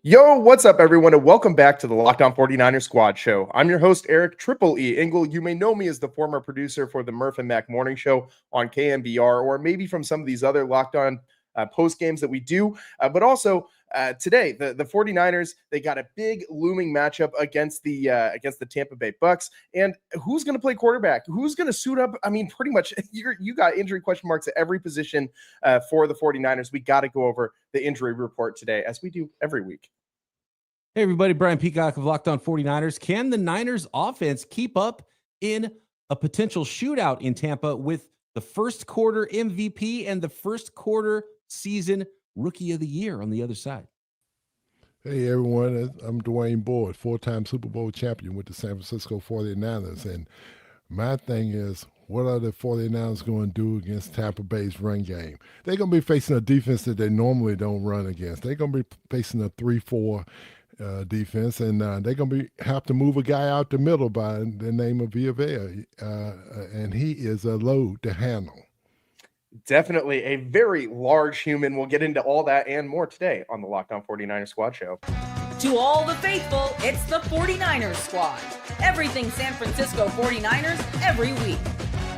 Yo, what's up, everyone, and welcome back to the Locked On 49ers Squad Show. I'm your host, Eric Triple E Engel. You may know me as the former producer for the Murph and Mac Morning Show on KMBR, or maybe from some of these other Locked On post games that we do. But also today, the 49ers, they got a big looming matchup against the Tampa Bay Bucs. And who's going to play quarterback? Who's going to suit up? I mean, pretty much you got injury question marks at every position for the 49ers. We got to go over the injury report today, as we do every week. Hey, everybody. Brian Peacock of Locked On 49ers. Can the Niners offense keep up in a potential shootout in Tampa with the first quarter MVP and the first quarter season Rookie of the Year on the other side? Hey, everyone. I'm Dwayne Boyd, four-time Super Bowl champion with the San Francisco 49ers. And my thing is, what are the 49ers going to do against Tampa Bay's run game? They're going to be facing a defense that they normally don't run against. They're going to be facing a 3-4 defense, and they're going to have to move a guy out the middle by the name of Villa, and he is a load to handle. Definitely a very large human. We'll get into all that and more today on the Locked On 49ers Squad Show. To all the faithful, it's the 49ers Squad. Everything San Francisco 49ers every week.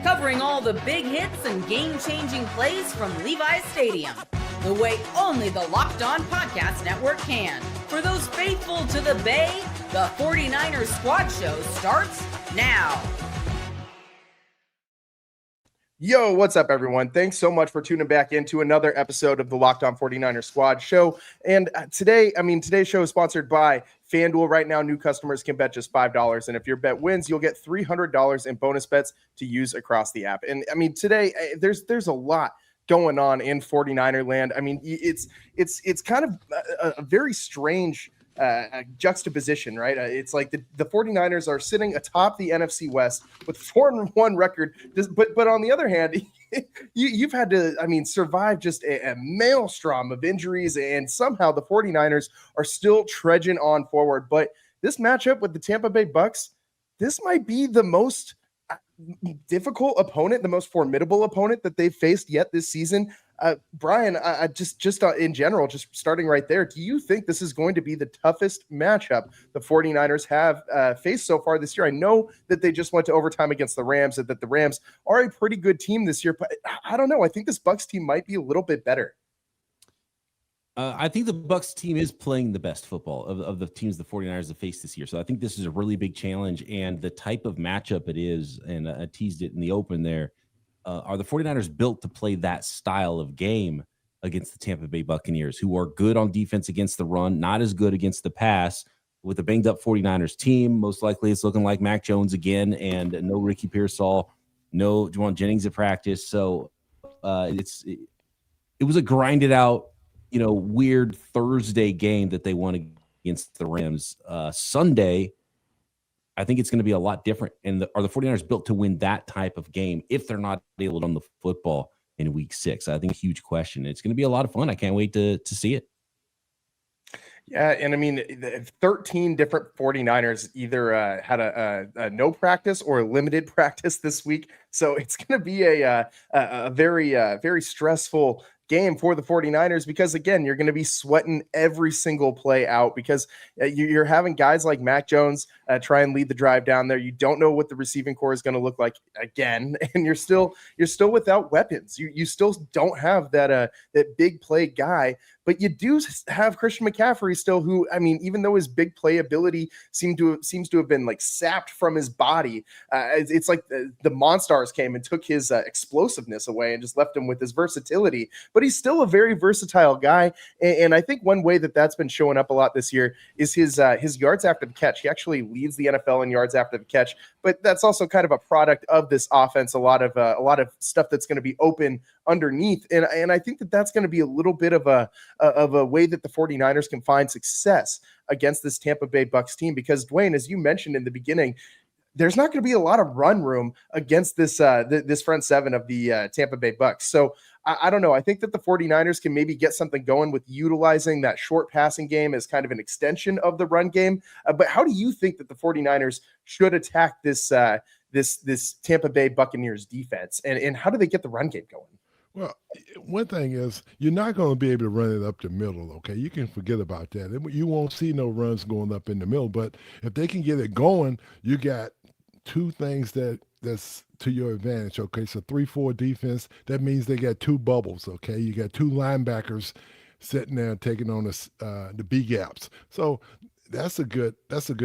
Covering all the big hits and game-changing plays from Levi Stadium. The way only the Locked On Podcast Network can. For those faithful to the Bay, the 49ers Squad Show starts now. Yo, what's up, everyone? Thanks so much for tuning back into another episode of the Locked On 49ers Squad Show. And today's show is sponsored by FanDuel. Right now, new customers can bet just $5. And if your bet wins, you'll get $300 in bonus bets to use across the app. And I mean, today, there's a lot going on in 49er land. I mean, it's kind of a very strange juxtaposition, right? It's like the 49ers are sitting atop the NFC West with 4-1 record, but on the other hand, you've had to, survive just a maelstrom of injuries, and somehow the 49ers are still trudging on forward. But this matchup with the Tampa Bay Bucs, this might be the most difficult opponent, the most formidable opponent that they've faced yet this season. Brian, I just in general, just starting right there, do you think this is going to be the toughest matchup the 49ers have faced so far this year? I know that they just went to overtime against the Rams, and that the Rams are a pretty good team this year, but I don't know. I think this Bucs team might be a little bit better. I think the Bucs team is playing the best football of the teams the 49ers have faced this year. So I think this is a really big challenge, and the type of matchup it is, and I teased it in the open there, are the 49ers built to play that style of game against the Tampa Bay Buccaneers, who are good on defense against the run, not as good against the pass. With a banged-up 49ers team, most likely it's looking like Mac Jones again, and no Ricky Pearsall, no Juwan Jennings at practice. So it was a grinded-out, weird Thursday game that they won against the Rams. Sunday, I think it's going to be a lot different. And are the 49ers built to win that type of game if they're not able to run the football in week 6? I think a huge question. It's going to be a lot of fun. I can't wait to see it. Yeah, and 13 different 49ers either had a no practice or a limited practice this week. So it's going to be a very stressful game for the 49ers, because again, you're going to be sweating every single play out, because you're having guys like Mac Jones try and lead the drive down there. You don't know what the receiving core is going to look like again, and you're still without weapons. You still don't have that big play guy, but you do have Christian McCaffrey still, who, even though his big play ability seems to have been like sapped from his body, it's like the Monstars came and took his explosiveness away and just left him with his versatility. But he's still a very versatile guy, and I think one way that's been showing up a lot this year is his yards after the catch. He actually leads the NFL in yards after the catch, but that's also kind of a product of this offense. A lot of stuff that's going to be open underneath, and I think that's going to be a little bit of a way that the 49ers can find success against this Tampa Bay Bucs team, because Dwayne, as you mentioned in the beginning, there's not going to be a lot of run room against this front seven of the Tampa Bay Bucs. So I don't know. I think that the 49ers can maybe get something going with utilizing that short passing game as kind of an extension of the run game. But how do you think that the 49ers should attack this Tampa Bay Buccaneers defense? And how do they get the run game going? Well, one thing is you're not going to be able to run it up the middle, okay? You can forget about that. You won't see no runs going up in the middle, but if they can get it going, you got two things that's to your advantage, okay? So 3-4 defense, that means they got two bubbles, okay? You got two linebackers sitting there taking on the B gaps. So that's a good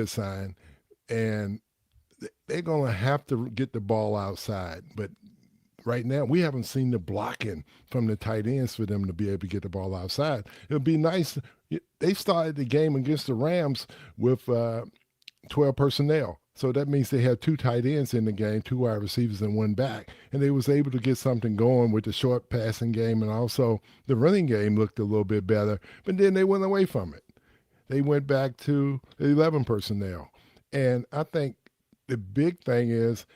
sign, and they're going to have to get the ball outside, but right now, we haven't seen the blocking from the tight ends for them to be able to get the ball outside. It would be nice. They started the game against the Rams with 12 personnel. So that means they had two tight ends in the game, two wide receivers and one back. And they was able to get something going with the short passing game, and also the running game looked a little bit better. But then they went away from it. They went back to 11 personnel. And I think the big thing is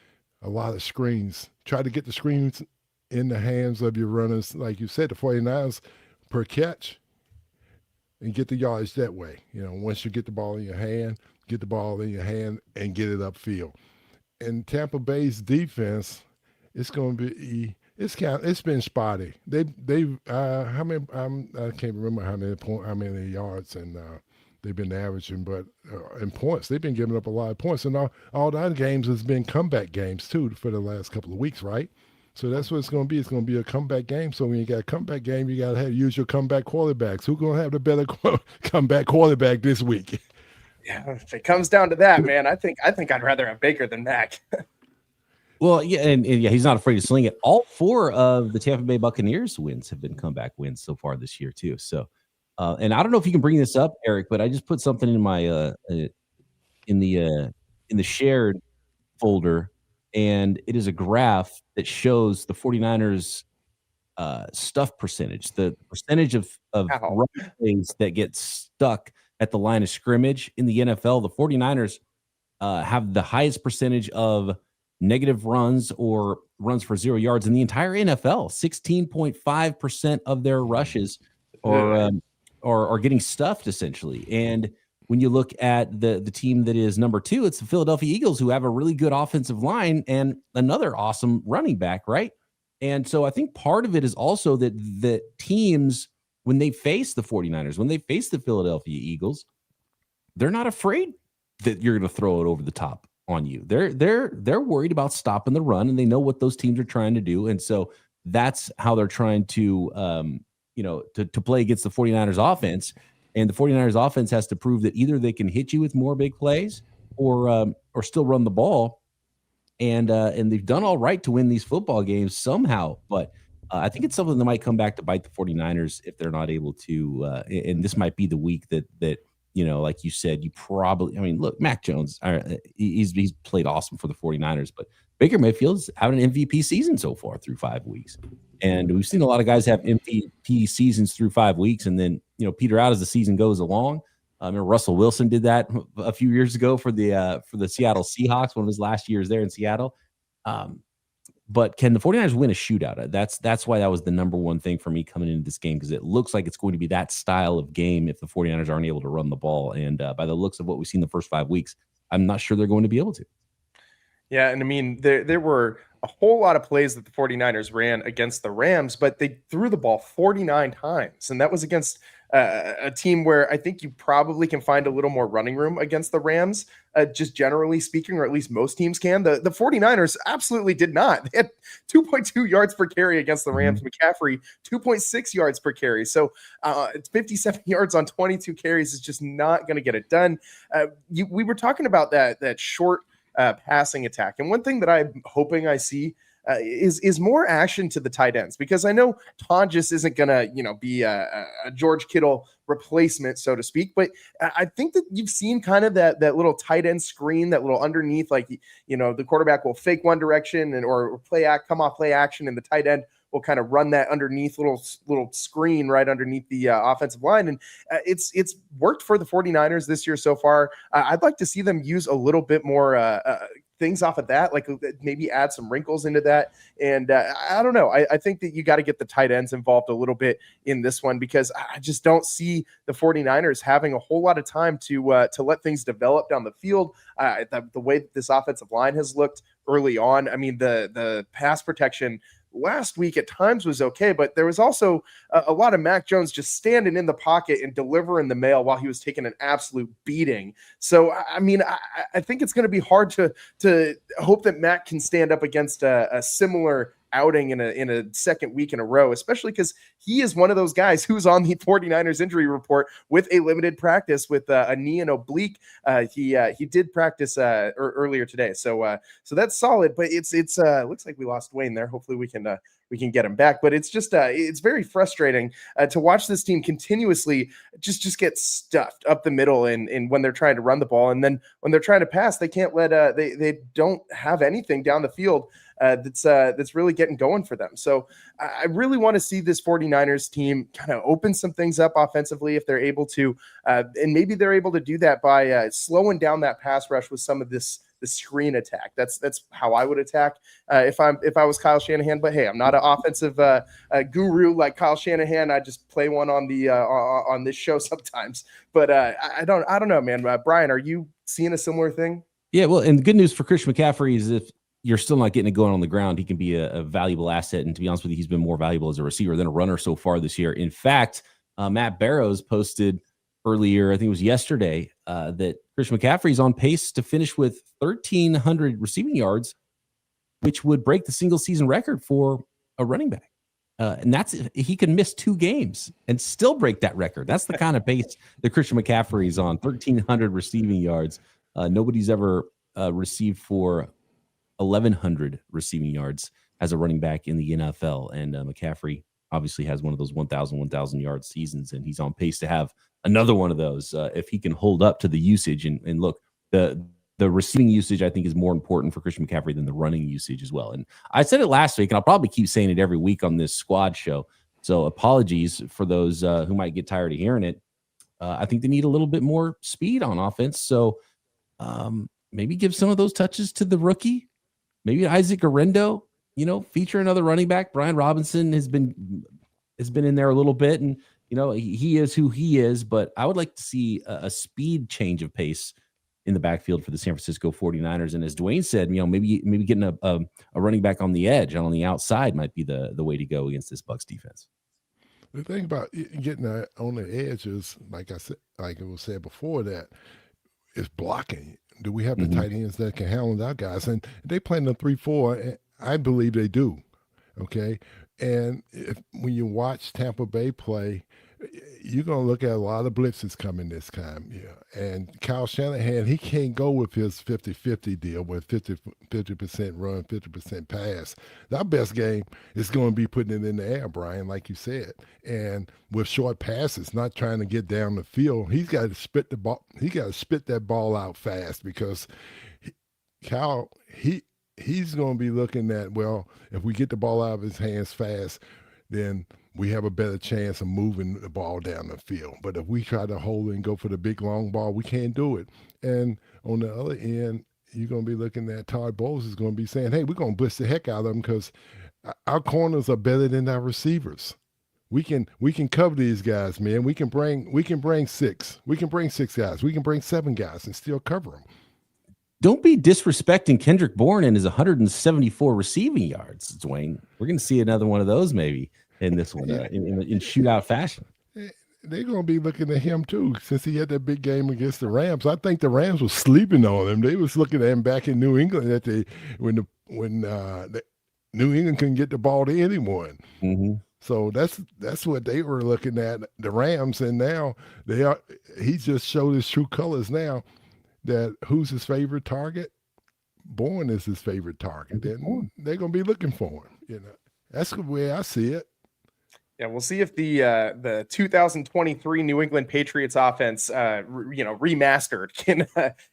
a lot of screens. Try to get the screens in the hands of your runners, like you said, the 49ers per catch, and get the yardage that way. Once you get the ball in your hand, and get it upfield. And Tampa Bay's defense, it's going to be it's been spotty. They how many I can't remember how many yards and they've been averaging, but in points, they've been giving up a lot of points. And all the other games has been comeback games, too, for the last couple of weeks, right? So that's what it's going to be. It's going to be a comeback game. So when you got a comeback game, you got to use your comeback quarterbacks. Who's going to have the better comeback quarterback this week? Yeah, if it comes down to that, man, I think I'd rather have Baker than Mac. Well, yeah, and yeah, he's not afraid to sling it. All four of the Tampa Bay Buccaneers wins have been comeback wins so far this year, too. So, and I don't know if you can bring this up, Eric, but I just put something in my in the shared folder, and it is a graph that shows the 49ers stuff percentage, the percentage of running plays that get stuck at the line of scrimmage in the NFL. The 49ers have the highest percentage of negative runs or runs for 0 yards in the entire NFL. 16.5% of their rushes are getting stuffed, essentially. And when you look at the team that is number 2, it's the Philadelphia Eagles, who have a really good offensive line and another awesome running back, right? And so I think part of it is also that the teams, when they face the 49ers, when they face the Philadelphia Eagles, they're not afraid that you're going to throw it over the top on you. They're worried about stopping the run, and they know what those teams are trying to do. And so that's how they're trying to to play against the 49ers offense. And the 49ers offense has to prove that either they can hit you with more big plays or still run the ball. And they've done all right to win these football games somehow. But I think it's something that might come back to bite the 49ers if they're not able to. And this might be the week that like you said, look, Mac Jones, he's played awesome for the 49ers, but Baker Mayfield's having an MVP season so far through 5 weeks. And we've seen a lot of guys have MVP seasons through 5 weeks and then, peter out as the season goes along. I remember Russell Wilson did that a few years ago for the Seattle Seahawks, one of his last years there in Seattle. But can the 49ers win a shootout? That's why that was the number one thing for me coming into this game, because it looks like it's going to be that style of game if the 49ers aren't able to run the ball. And by the looks of what we've seen the first 5 weeks, I'm not sure they're going to be able to. Yeah, and I mean, there were a whole lot of plays that the 49ers ran against the Rams, but they threw the ball 49 times. And that was against a team where I think you probably can find a little more running room against the Rams, just generally speaking, or at least most teams can. The 49ers absolutely did not. They had 2.2 yards per carry against the Rams. McCaffrey, 2.6 yards per carry. So it's 57 yards on 22 carries is just not going to get it done. We were talking about that short passing attack. And one thing that I'm hoping I see is more action to the tight ends, because I know Tonjes isn't going to, be a George Kittle replacement, so to speak. But I think that you've seen kind of that little tight end screen, that little underneath, like, the quarterback will fake one direction or come off play action, and the tight end will kind of run that underneath little screen right underneath the offensive line. And it's worked for the 49ers this year so far. I'd like to see them use a little bit more things off of that, like maybe add some wrinkles into that. And I don't know. I think that you got to get the tight ends involved a little bit in this one, because I just don't see the 49ers having a whole lot of time to let things develop down the field. The way that this offensive line has looked early on, I mean, the pass protection last week at times was okay, but there was also a lot of Mac Jones just standing in the pocket and delivering the mail while he was taking an absolute beating. So, I mean, I think it's going to be hard to hope that Mac can stand up against a similar outing in a second week in a row, especially because he is one of those guys who's on the 49ers injury report with a limited practice with a knee and oblique. He did practice earlier today, so that's solid. But it's looks like we lost Wayne there. Hopefully we can get him back. But it's just it's very frustrating to watch this team continuously just get stuffed up the middle and when they're trying to run the ball, and then when they're trying to pass, they can't let they don't have anything down the field that's really getting going for them. So I really want to see this 49ers team kind of open some things up offensively if they're able to, and maybe they're able to do that by slowing down that pass rush with some of the screen attack. That's how I would attack if I was Kyle Shanahan. But hey, I'm not an offensive guru like Kyle Shanahan. I just play one on the on this show sometimes. But I don't know, man. Brian, are you seeing a similar thing? Yeah, well, and the good news for Christian McCaffrey is if you're still not getting it going on the ground, he can be a valuable asset. And to be honest with you, he's been more valuable as a receiver than a runner so far this year. In fact, Matt Barrows posted earlier, I think it was yesterday, that Christian McCaffrey is on pace to finish with 1,300 receiving yards, which would break the single season record for a running back. And he can miss 2 games and still break that record. That's the kind of pace that Christian McCaffrey is on, 1,300 receiving yards. Nobody's ever received for 1,100 receiving yards as a running back in the NFL. And McCaffrey obviously has one of those 1,000 yard seasons, and he's on pace to have another one of those if he can hold up to the usage. And look, the receiving usage, I think, is more important for Christian McCaffrey than the running usage as well. And I said it last week, and I'll probably keep saying it every week on this squad show. So apologies for those who might get tired of hearing it. I think they need a little bit more speed on offense. So maybe give some of those touches to the rookie. Maybe Isaac Orendo, feature another running back. Brian Robinson has been in there a little bit, and he is who he is. But I would like to see a speed change of pace in the backfield for the San Francisco 49ers. And as Dwayne said, maybe getting a running back on the edge and on the outside might be the way to go against this Bucs defense. The thing about getting on the edge is, like I said, like it was said before, that is blocking. Do we have the tight ends that can handle that guys? And they play in the 3-4. I believe they do. Okay. And when you watch Tampa Bay play, you're going to look at a lot of blitzes coming this time. Yeah. And Kyle Shanahan, he can't go with his 50-50 deal with 50% run, 50% pass. Our best game is going to be putting it in the air, Brian, like you said. And with short passes, not trying to get down the field, he's got to spit the ball. He got to spit that ball out fast because Kyle, he's going to be looking at, well, if we get the ball out of his hands fast, then we have a better chance of moving the ball down the field. But if we try to hold it and go for the big long ball, we can't do it. And on the other end, you're going to be looking at Todd Bowles is going to be saying, hey, we're going to blitz the heck out of them because our corners are better than our receivers. We can cover these guys, man. We can bring 6. We can bring 6 guys. We can bring 7 guys and still cover them. Don't be disrespecting Kendrick Bourne and his 174 receiving yards, Dwayne. We're going to see another one of those maybe in this one in shootout fashion. They're going to be looking at him too, since he had that big game against the Rams. I think the Rams were sleeping on him. They was looking at him back in New England when New England couldn't get the ball to anyone. Mm-hmm. So that's what they were looking at, the Rams, and now he just showed his true colors now. That who's his favorite target? Bourne is his favorite target. Then they're going to be looking for him. That's the way I see it. Yeah, we'll see if the 2023 New England Patriots offense, remastered,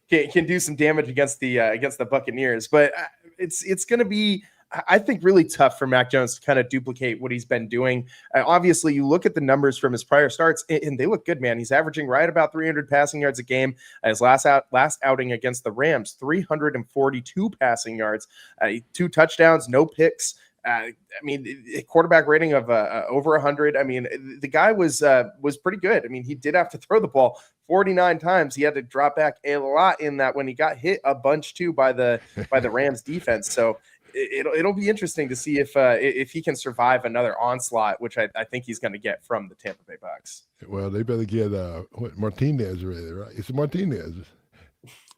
can do some damage against the Buccaneers. But it's going to be, I think, really tough for Mac Jones to kind of duplicate what he's been doing. Obviously, you look at the numbers from his prior starts, and they look good, man. He's averaging right about 300 passing yards a game. His last outing against the Rams, 342 passing yards, 2 touchdowns, no picks. A quarterback rating of over 100. I mean, the guy was pretty good. I mean, he did have to throw the ball 49 times. He had to drop back a lot in that when he got hit a bunch too by the Rams defense. So it'll be interesting to see if he can survive another onslaught, which I think he's going to get from the Tampa Bay Bucs. Well, they better get Martinez ready, right? It's Martinez.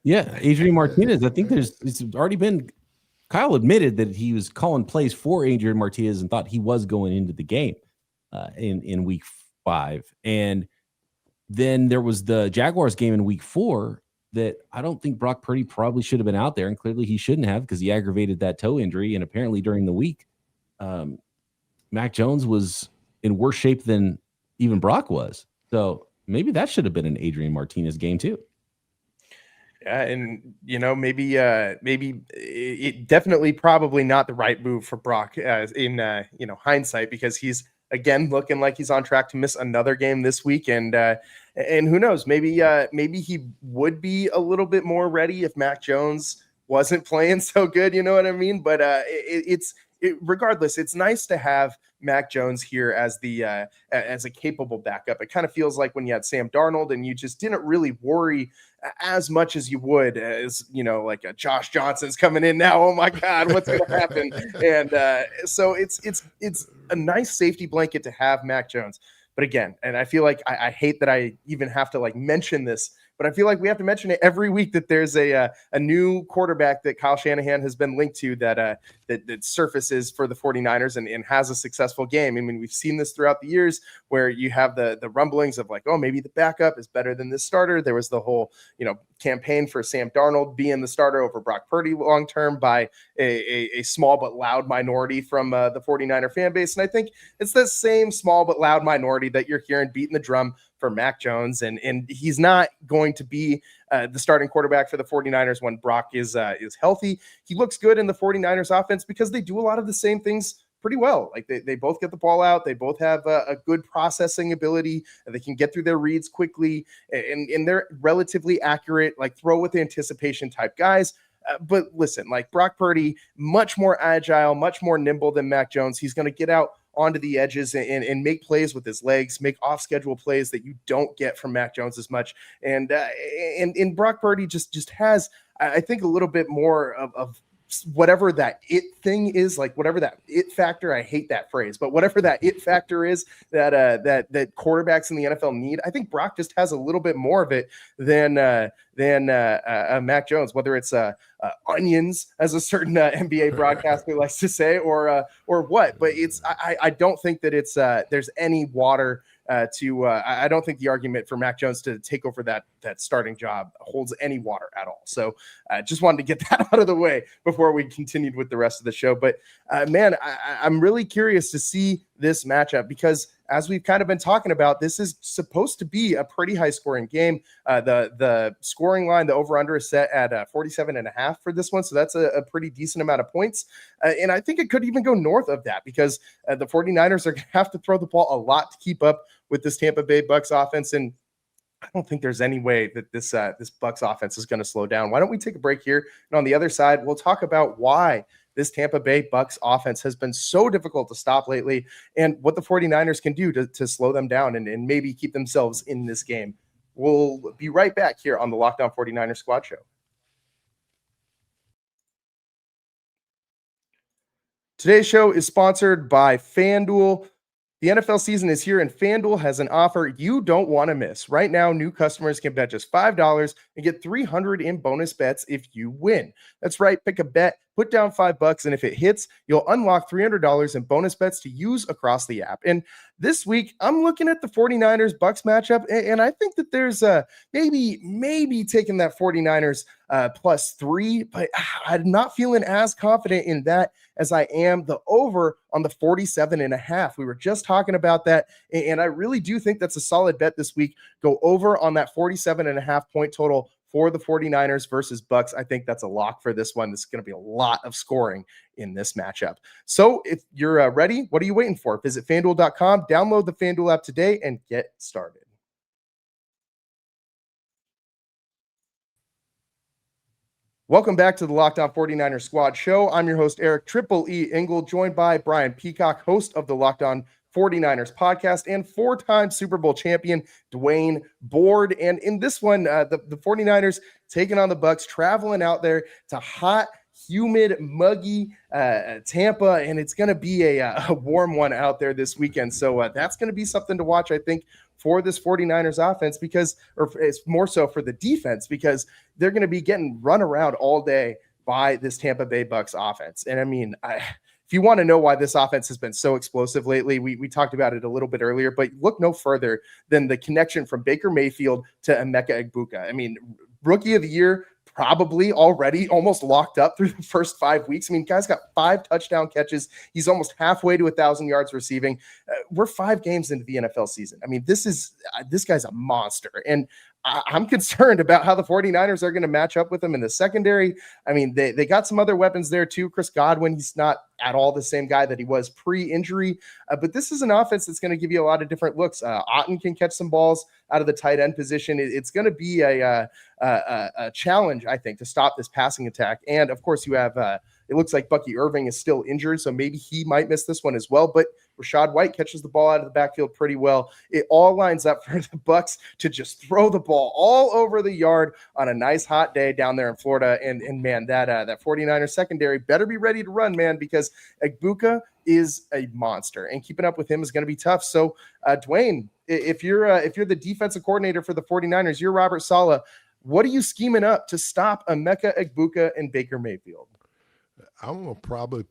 Yeah, Adrian Martinez. I think it's already been. Kyle admitted that he was calling plays for Adrian Martinez and thought he was going into the game in week 5. And then there was the Jaguars game in week 4 that I don't think Brock Purdy probably should have been out there, and clearly he shouldn't have because he aggravated that toe injury. And apparently during the week, Mac Jones was in worse shape than even Brock was. So maybe that should have been an Adrian Martinez game too. Yeah, and maybe it definitely probably not the right move for Brock in hindsight, because he's again looking like he's on track to miss another game this week, and who knows, maybe he would be a little bit more ready if Mac Jones wasn't playing so good, you know what I mean? But regardless, it's nice to have Mac Jones here as a capable backup. It kind of feels like when you had Sam Darnold and you just didn't really worry as much as you would as, like a Josh Johnson's coming in now. Oh my God, what's going to happen? And so it's a nice safety blanket to have Mac Jones. But again, and I feel like I hate that I even have to mention this, but I feel like we have to mention it every week that there's a new quarterback that Kyle Shanahan has been linked to that surfaces for the 49ers and has a successful game. I mean, we've seen this throughout the years where you have the rumblings of maybe the backup is better than the starter. There was the whole, campaign for Sam Darnold being the starter over Brock Purdy long-term by a small but loud minority from the 49er fan base. And I think it's the same small but loud minority that you're hearing beating the drum for Mac Jones. And he's not going to be the starting quarterback for the 49ers when Brock is healthy. He looks good in the 49ers offense because they do a lot of the same things pretty well. Like they both get the ball out. They both have a good processing ability. They can get through their reads quickly, and they're relatively accurate, throw with anticipation type guys. But listen, Brock Purdy, much more agile, much more nimble than Mac Jones. He's going to get out onto the edges and make plays with his legs, make off-schedule plays that you don't get from Mac Jones as much. And Brock Purdy just has, I think, a little bit more of whatever that it thing is, whatever that it factor. I hate that phrase, but whatever that it factor is that quarterbacks in the NFL need, I think Brock just has a little bit more of it than Mac Jones, whether it's onions, as a certain NBA broadcaster likes to say, or what. But I don't think that it's there's any water I don't think the argument for Mac Jones to take over that starting job holds any water at all. So just wanted to get that out of the way before we continued with the rest of the show. But man, I'm really curious to see this matchup because, as we've kind of been talking about, this is supposed to be a pretty high scoring game. The scoring line, the over-under is set at 47.5 for this one. So that's a pretty decent amount of points. And I think it could even go north of that because the 49ers are going to have to throw the ball a lot to keep up with this Tampa Bay Bucs offense. And I don't think there's any way that this Bucs offense is going to slow down. Why don't we take a break here? And on the other side, we'll talk about why this Tampa Bay Bucs offense has been so difficult to stop lately and what the 49ers can do to slow them down and maybe keep themselves in this game. We'll be right back here on the Locked On 49ers Squad Show. Today's show is sponsored by FanDuel. The NFL season is here, and FanDuel has an offer you don't want to miss. Right now, new customers can bet just $5 and get $300 in bonus bets if you win. That's right. Pick a bet, put down $5, and if it hits, you'll unlock $300 in bonus bets to use across the app. And this week, I'm looking at the 49ers Bucs matchup, and I think that there's maybe taking that 49ers +3, but I'm not feeling as confident in that as I am the over on the 47.5. We were just talking about that, and I really do think that's a solid bet this week. Go over on that 47.5 point total for the 49ers versus Bucs. I think that's a lock for this one. This is going to be a lot of scoring in this matchup. So if you're ready, what are you waiting for? Visit FanDuel.com, download the FanDuel app today, and get started. Welcome back to the Locked On 49ers Squad Show. I'm your host, Eric Triple E Engel, joined by Brian Peacock, host of the Locked On 49ers podcast, and four-time Super Bowl champion Dwayne Board. And in this one, the 49ers taking on the Bucs, traveling out there to hot humid, muggy Tampa, and it's going to be a warm one out there this weekend. So that's going to be something to watch, I think, for this 49ers offense, or it's more so for the defense, because they're going to be getting run around all day by this Tampa Bay Bucs offense. And I mean, if you want to know why this offense has been so explosive lately, we talked about it a little bit earlier, but look no further than the connection from Baker Mayfield to Emeka Egbuka. I mean, rookie of the year, probably already almost locked up through the first 5 weeks. I mean, guy's got 5 touchdown catches. He's almost halfway to 1,000 yards receiving. We're 5 games into the NFL season. I mean, this guy's a monster. And I'm concerned about how the 49ers are going to match up with him in the secondary. I mean, they got some other weapons there too. Chris Godwin, he's not at all the same guy that he was pre-injury, but this is an offense that's going to give you a lot of different looks. Otten can catch some balls out of the tight end position. It's going to be a challenge, I think, to stop this passing attack. And of course, you have it looks like Bucky Irving is still injured, so maybe he might miss this one as well. But Rachaad White catches the ball out of the backfield pretty well. It all lines up for the Bucs to just throw the ball all over the yard on a nice hot day down there in Florida. And man, that 49ers secondary better be ready to run, man, because Egbuka is a monster, and keeping up with him is going to be tough. So, Dwayne, if you're the defensive coordinator for the 49ers, you're Robert Saleh. What are you scheming up to stop Emeka Egbuka and Baker Mayfield? I'm gonna probably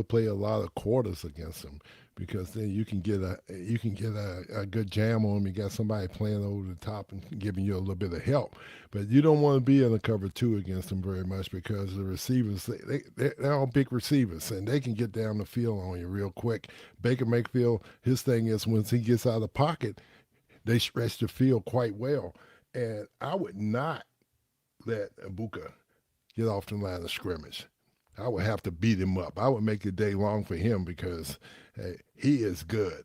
play a lot of quarters against him, because then you can get a good jam on him. You got somebody playing over the top and giving you a little bit of help. But you don't want to be in a cover 2 against them very much, because the receivers, they're all big receivers, and they can get down the field on you real quick. Baker Mayfield, his thing is, once he gets out of the pocket, they stretch the field quite well. And I would not let Egbuka get off the line of scrimmage. I would have to beat him up. I would make the day long for him, because he is good.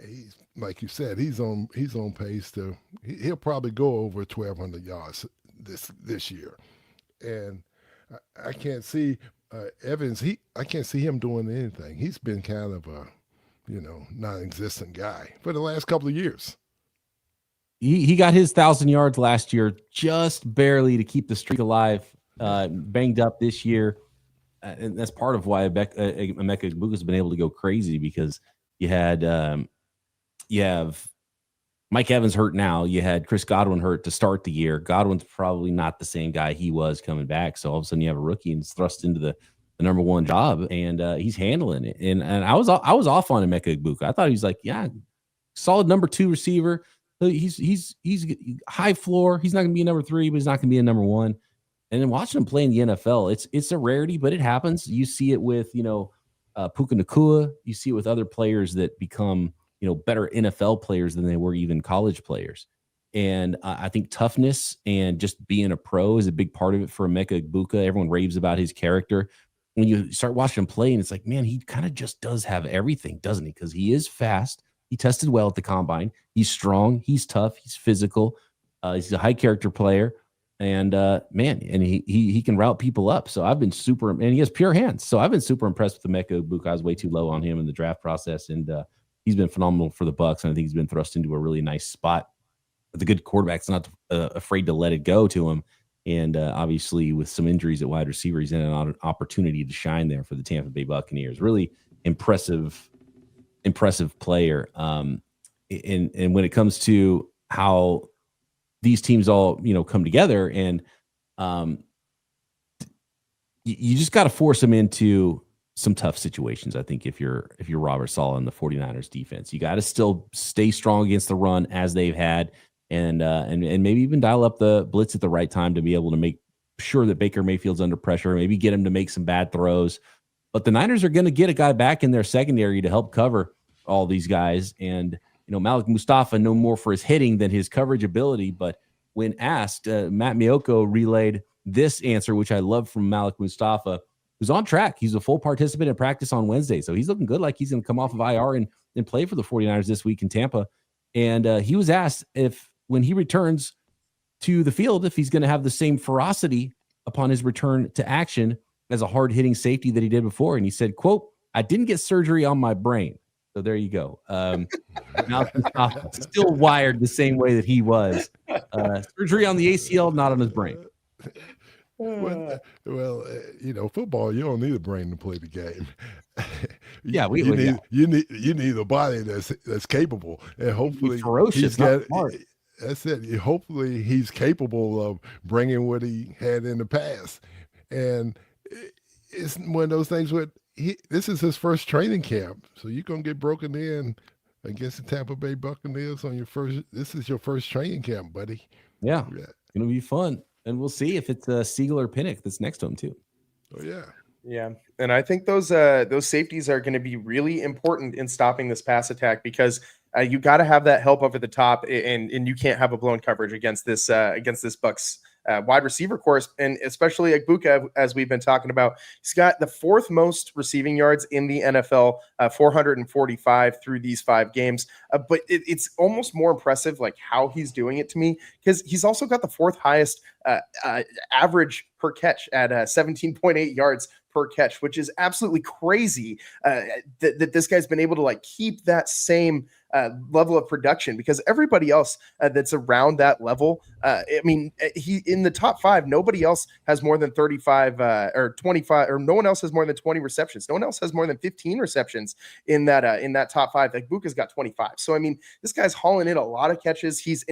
He's, like you said, he's on pace to. He'll probably go over 1,200 yards this year, and I can't see Evans. I can't see him doing anything. He's been kind of a non-existent guy for the last couple of years. He got his 1,000 yards last year, just barely to keep the streak alive. Banged up this year, and that's part of why Emeka Egbuka has been able to go crazy, because you have Mike Evans hurt now. You had Chris Godwin hurt to start the year. Godwin's probably not the same guy he was coming back, so all of a sudden you have a rookie and it's thrust into the number 1 job, and he's handling it. And I was off on Emeka Egbuka. I thought he was like, solid number 2 receiver. He's high floor. He's not going to be a number 3, but he's not going to be a number 1. And then watching him play in the NFL, it's a rarity, but it happens. You see it with, Puka Nacua. You see it with other players that become, better NFL players than they were even college players. And I think toughness and just being a pro is a big part of it for Emeka Egbuka. Everyone raves about his character. When you start watching him play, and it's like, man, he kind of just does have everything, doesn't he? Because he is fast. He tested well at the combine. He's strong. He's tough. He's physical. He's a high character player. And he can route people up. So I've been and he has pure hands. So I've been super impressed with Emeka Egbuka. I was way too low on him in the draft process, and he's been phenomenal for the Bucs. And I think he's been thrust into a really nice spot. But the good quarterback's not afraid to let it go to him. And obviously, with some injuries at wide receiver, he's in an opportunity to shine there for the Tampa Bay Buccaneers. Really impressive player. And when it comes to how these teams all, come together, and you just got to force them into some tough situations. I think if you're Robert Saleh and the 49ers defense, you got to still stay strong against the run as they've had, and maybe even dial up the blitz at the right time to be able to make sure that Baker Mayfield's under pressure, maybe get him to make some bad throws. But the Niners are going to get a guy back in their secondary to help cover all these guys. And Malik Mustafa no more for his hitting than his coverage ability. But when asked, Matt Maiocco relayed this answer, which I love from Malik Mustafa, who's on track. He's a full participant in practice on Wednesday. So he's looking good, like he's going to come off of IR and play for the 49ers this week in Tampa. And he was asked if when he returns to the field, if he's going to have the same ferocity upon his return to action as a hard-hitting safety that he did before. And he said, quote, "I didn't get surgery on my brain." So there you go. Still wired the same way that he was. Surgery on the ACL, not on his brain. Football, you don't need a brain to play the game. Yeah, you need a body that's capable, and hopefully ferocious, he's got. not smart. That's it. Hopefully he's capable of bringing what he had in the past, and it's one of those things where this is his first training camp, so you're gonna get broken in against the Tampa Bay Buccaneers on your first. This is your first training camp, buddy. Yeah. Gonna be fun, and we'll see if it's Siegel or Pinnock that's next to him too. Oh yeah. Yeah, and I think those safeties are going to be really important in stopping this pass attack because you got to have that help over the top, and you can't have a blown coverage against this Bucs wide receiver course, and especially Egbuka, as we've been talking about. He's got the 4th most receiving yards in the NFL, 445 through these 5 games. But it's almost more impressive, like how he's doing it to me, because he's also got the 4th highest average per catch at 17.8 yards per catch, which is absolutely crazy that this guy's been able to like keep that same level of production, because everybody else that's around that level, I mean, he in the top 5, nobody else has more than 35 or 25, or no one else has more than 20 receptions. No one else has more than 15 receptions in that top 5. Like Buka's got 25. So I mean, this guy's hauling in a lot of catches. He's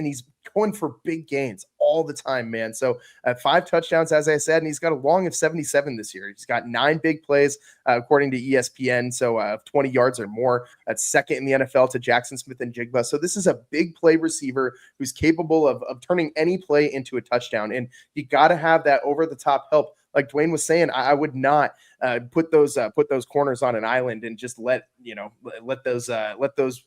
going for big gains all the time, man. So 5 touchdowns, as I said, and he's got a long of 77 this year. He's got 9 big plays, according to ESPN. So 20 yards or more. That's second in the NFL to Jackson Smith and Jigba. So this is a big play receiver who's capable of turning any play into a touchdown. And you got to have that over the top help. Like Dwayne was saying, I would not put those corners on an island and just let those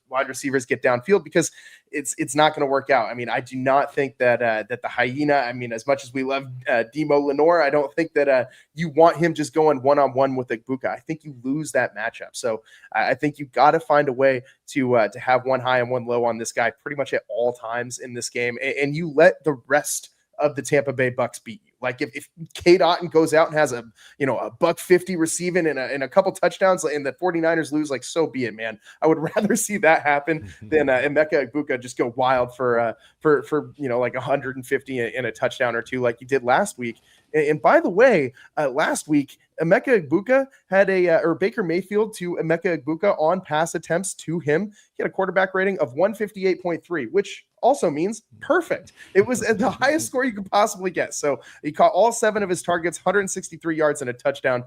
wide receivers get downfield, because it's not going to work out. I mean, I do not think that the hyena, I mean, as much as we love Demo Lenore, I don't think that you want him just going one-on-one with Egbuka. I think you lose that matchup. So I think you got to find a way to have one high and one low on this guy pretty much at all times in this game, and you let the rest of the Tampa Bay Bucs beat you. Like if Cade Otton goes out and has a $150 receiving and a couple touchdowns, and the 49ers lose, like, so be it, man. I would rather see that happen than Emeka Egbuka just go wild for like 150 and a touchdown or 2 like he did last week. And by the way, last week, Emeka Egbuka had or Baker Mayfield to Emeka Egbuka on pass attempts to him. He had a quarterback rating of 158.3, which also means perfect. It was the highest score you could possibly get. So he caught all 7 of his targets, 163 yards and a touchdown.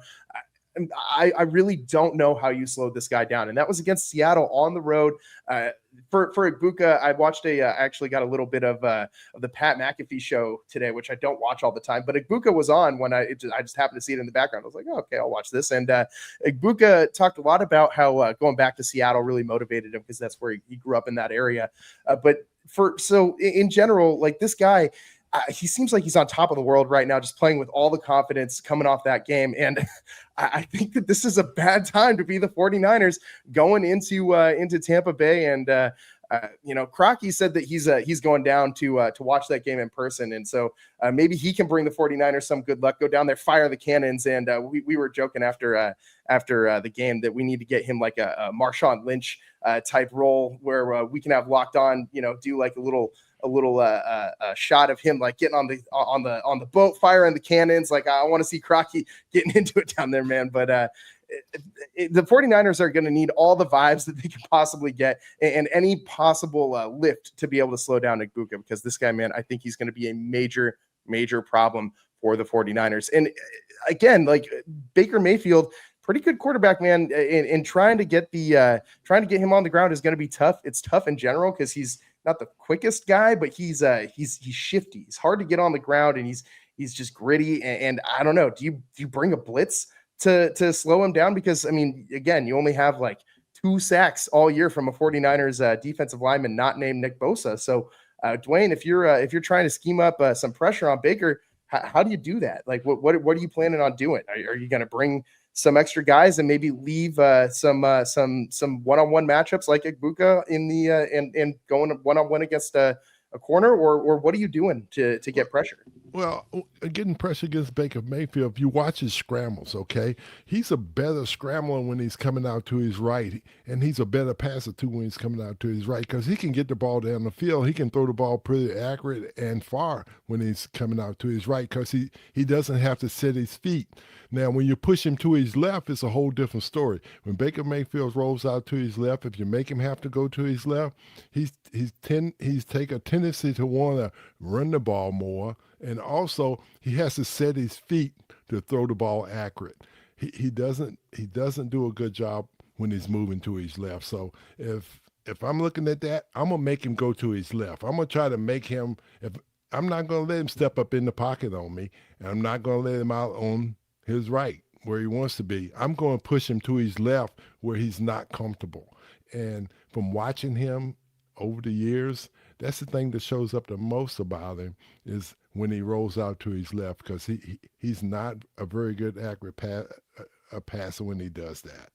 I really don't know how you slowed this guy down. And that was against Seattle on the road. For Egbuka, I watched I actually got a little bit of the Pat McAfee show today, which I don't watch all the time, but Egbuka was on when I just happened to see it in the background. I was like, oh, okay, I'll watch this. And Egbuka talked a lot about how going back to Seattle really motivated him, because that's where he grew up in that area. But in general, like, this guy, he seems like he's on top of the world right now, just playing with all the confidence coming off that game. And I think that this is a bad time to be the 49ers going into Tampa Bay. And, Crocky said that he's going down to watch that game in person. And so maybe he can bring the 49ers some good luck, go down there, fire the cannons. And we were joking after the game that we need to get him like a Marshawn Lynch type role where we can have Locked On, do like a little shot of him like getting on the boat, firing the cannons. Like, I want to see Crocky getting into it down there, man. But the 49ers are going to need all the vibes that they can possibly get and any possible lift to be able to slow down Egbuka, because this guy, man, I think he's going to be a major problem for the 49ers. And again, like, Baker Mayfield, pretty good quarterback, man, and trying to get him on the ground is going to be tough. It's tough in general because he's not the quickest guy, but he's shifty. He's hard to get on the ground, and he's just gritty. And I don't know, do you bring a blitz to slow him down? Because, I mean, again, you only have like 2 sacks all year from a 49ers defensive lineman not named Nick Bosa. So Dwayne, if you're trying to scheme up some pressure on Baker, how do you do that? Like, what are you planning on doing? Are you going to bring some extra guys and maybe leave some one-on-one matchups like Egbuka in the and going one-on-one against a corner, or what are you doing to get pressure? Well, getting pressure against Baker Mayfield, if you watch his scrambles, okay, he's a better scrambler when he's coming out to his right, and he's a better passer too when he's coming out to his right, because he can get the ball down the field. He can throw the ball pretty accurate and far when he's coming out to his right, because he doesn't have to set his feet. Now, when you push him to his left, it's a whole different story. When Baker Mayfield rolls out to his left, if you make him have to go to his left, he's take a tendency to want to run the ball more. And also, he has to set his feet to throw the ball accurate. He doesn't do a good job when he's moving to his left. So if I'm looking at that, I'm gonna make him go to his left. I'm gonna try to make him. If I'm not gonna let him step up in the pocket on me, and I'm not gonna let him out on his right where he wants to be. I'm going to push him to his left where he's not comfortable. And from watching him over the years, that's the thing that shows up the most about him is when he rolls out to his left, because he's not a very good accurate passer when he does that.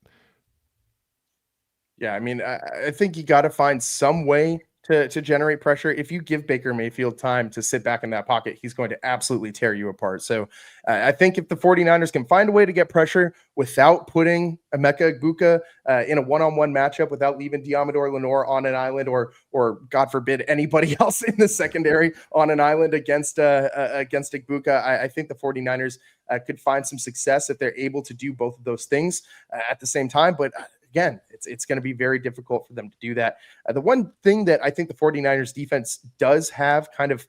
Yeah, I mean, I think you got to find some way to generate pressure. If you give Baker Mayfield time to sit back in that pocket, he's going to absolutely tear you apart. So I think if the 49ers can find a way to get pressure without putting Emeka Egbuka in a one-on-one matchup, without leaving Diamador Lenore on an island, or God forbid anybody else in the secondary on an island against Egbuka, I think the 49ers could find some success if they're able to do both of those things at the same time. But again, it's going to be very difficult for them to do that. The one thing that I think the 49ers defense does have kind of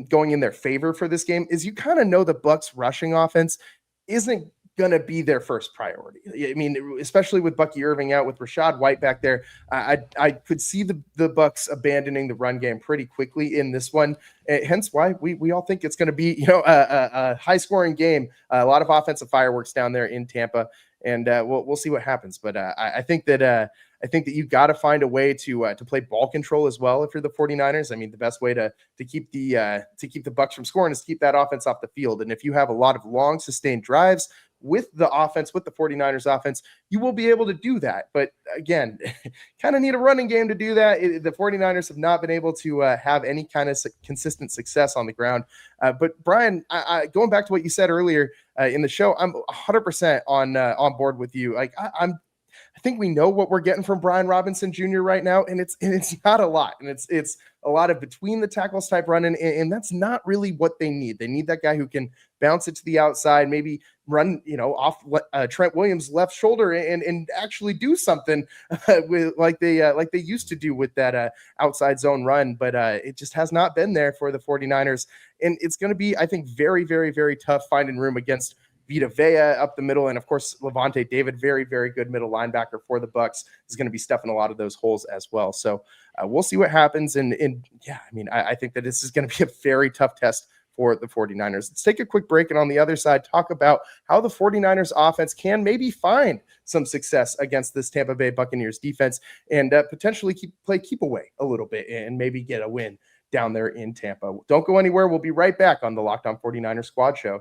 going in their favor for this game is you kind of know the Bucs rushing offense isn't going to be their first priority. I mean, especially with Bucky Irving out, with Rachaad White back there, I could see the Bucs abandoning the run game pretty quickly in this one. Hence why we all think it's going to be, a high scoring game, a lot of offensive fireworks down there in Tampa. And we'll see what happens. But I think that you got to find a way to play ball control as well if you're the 49ers. I mean, the best way to keep the Bucs from scoring is to keep that offense off the field. And if you have a lot of long sustained drives with the offense, with the 49ers offense, you will be able to do that. But again, kind of need a running game to do that. The 49ers have not been able to have any kind of consistent success on the ground. But Brian, going back to what you said earlier in the show, I'm 100% on board with you. Like I think we know what we're getting from Brian Robinson Jr. right now, and it's not a lot, and it's a lot of between the tackles type running, and that's not really what they need. They need that guy who can bounce it to the outside, maybe run off Trent Williams' left shoulder and actually do something with like they used to do with that outside zone run. But it just has not been there for the 49ers, and it's going to be, I think, very, very, very tough finding room against Vita Vea up the middle, and of course Levante David, very, very good middle linebacker for the Bucs, is going to be stuffing a lot of those holes as well. So we'll see what happens. And yeah, I mean, I think that this is going to be a very tough test for the 49ers. Let's take a quick break, and on the other side, talk about how the 49ers offense can maybe find some success against this Tampa Bay Buccaneers defense, and potentially keep away a little bit and maybe get a win down there in Tampa. Don't go anywhere. We'll be right back on the Locked On 49ers Squad Show.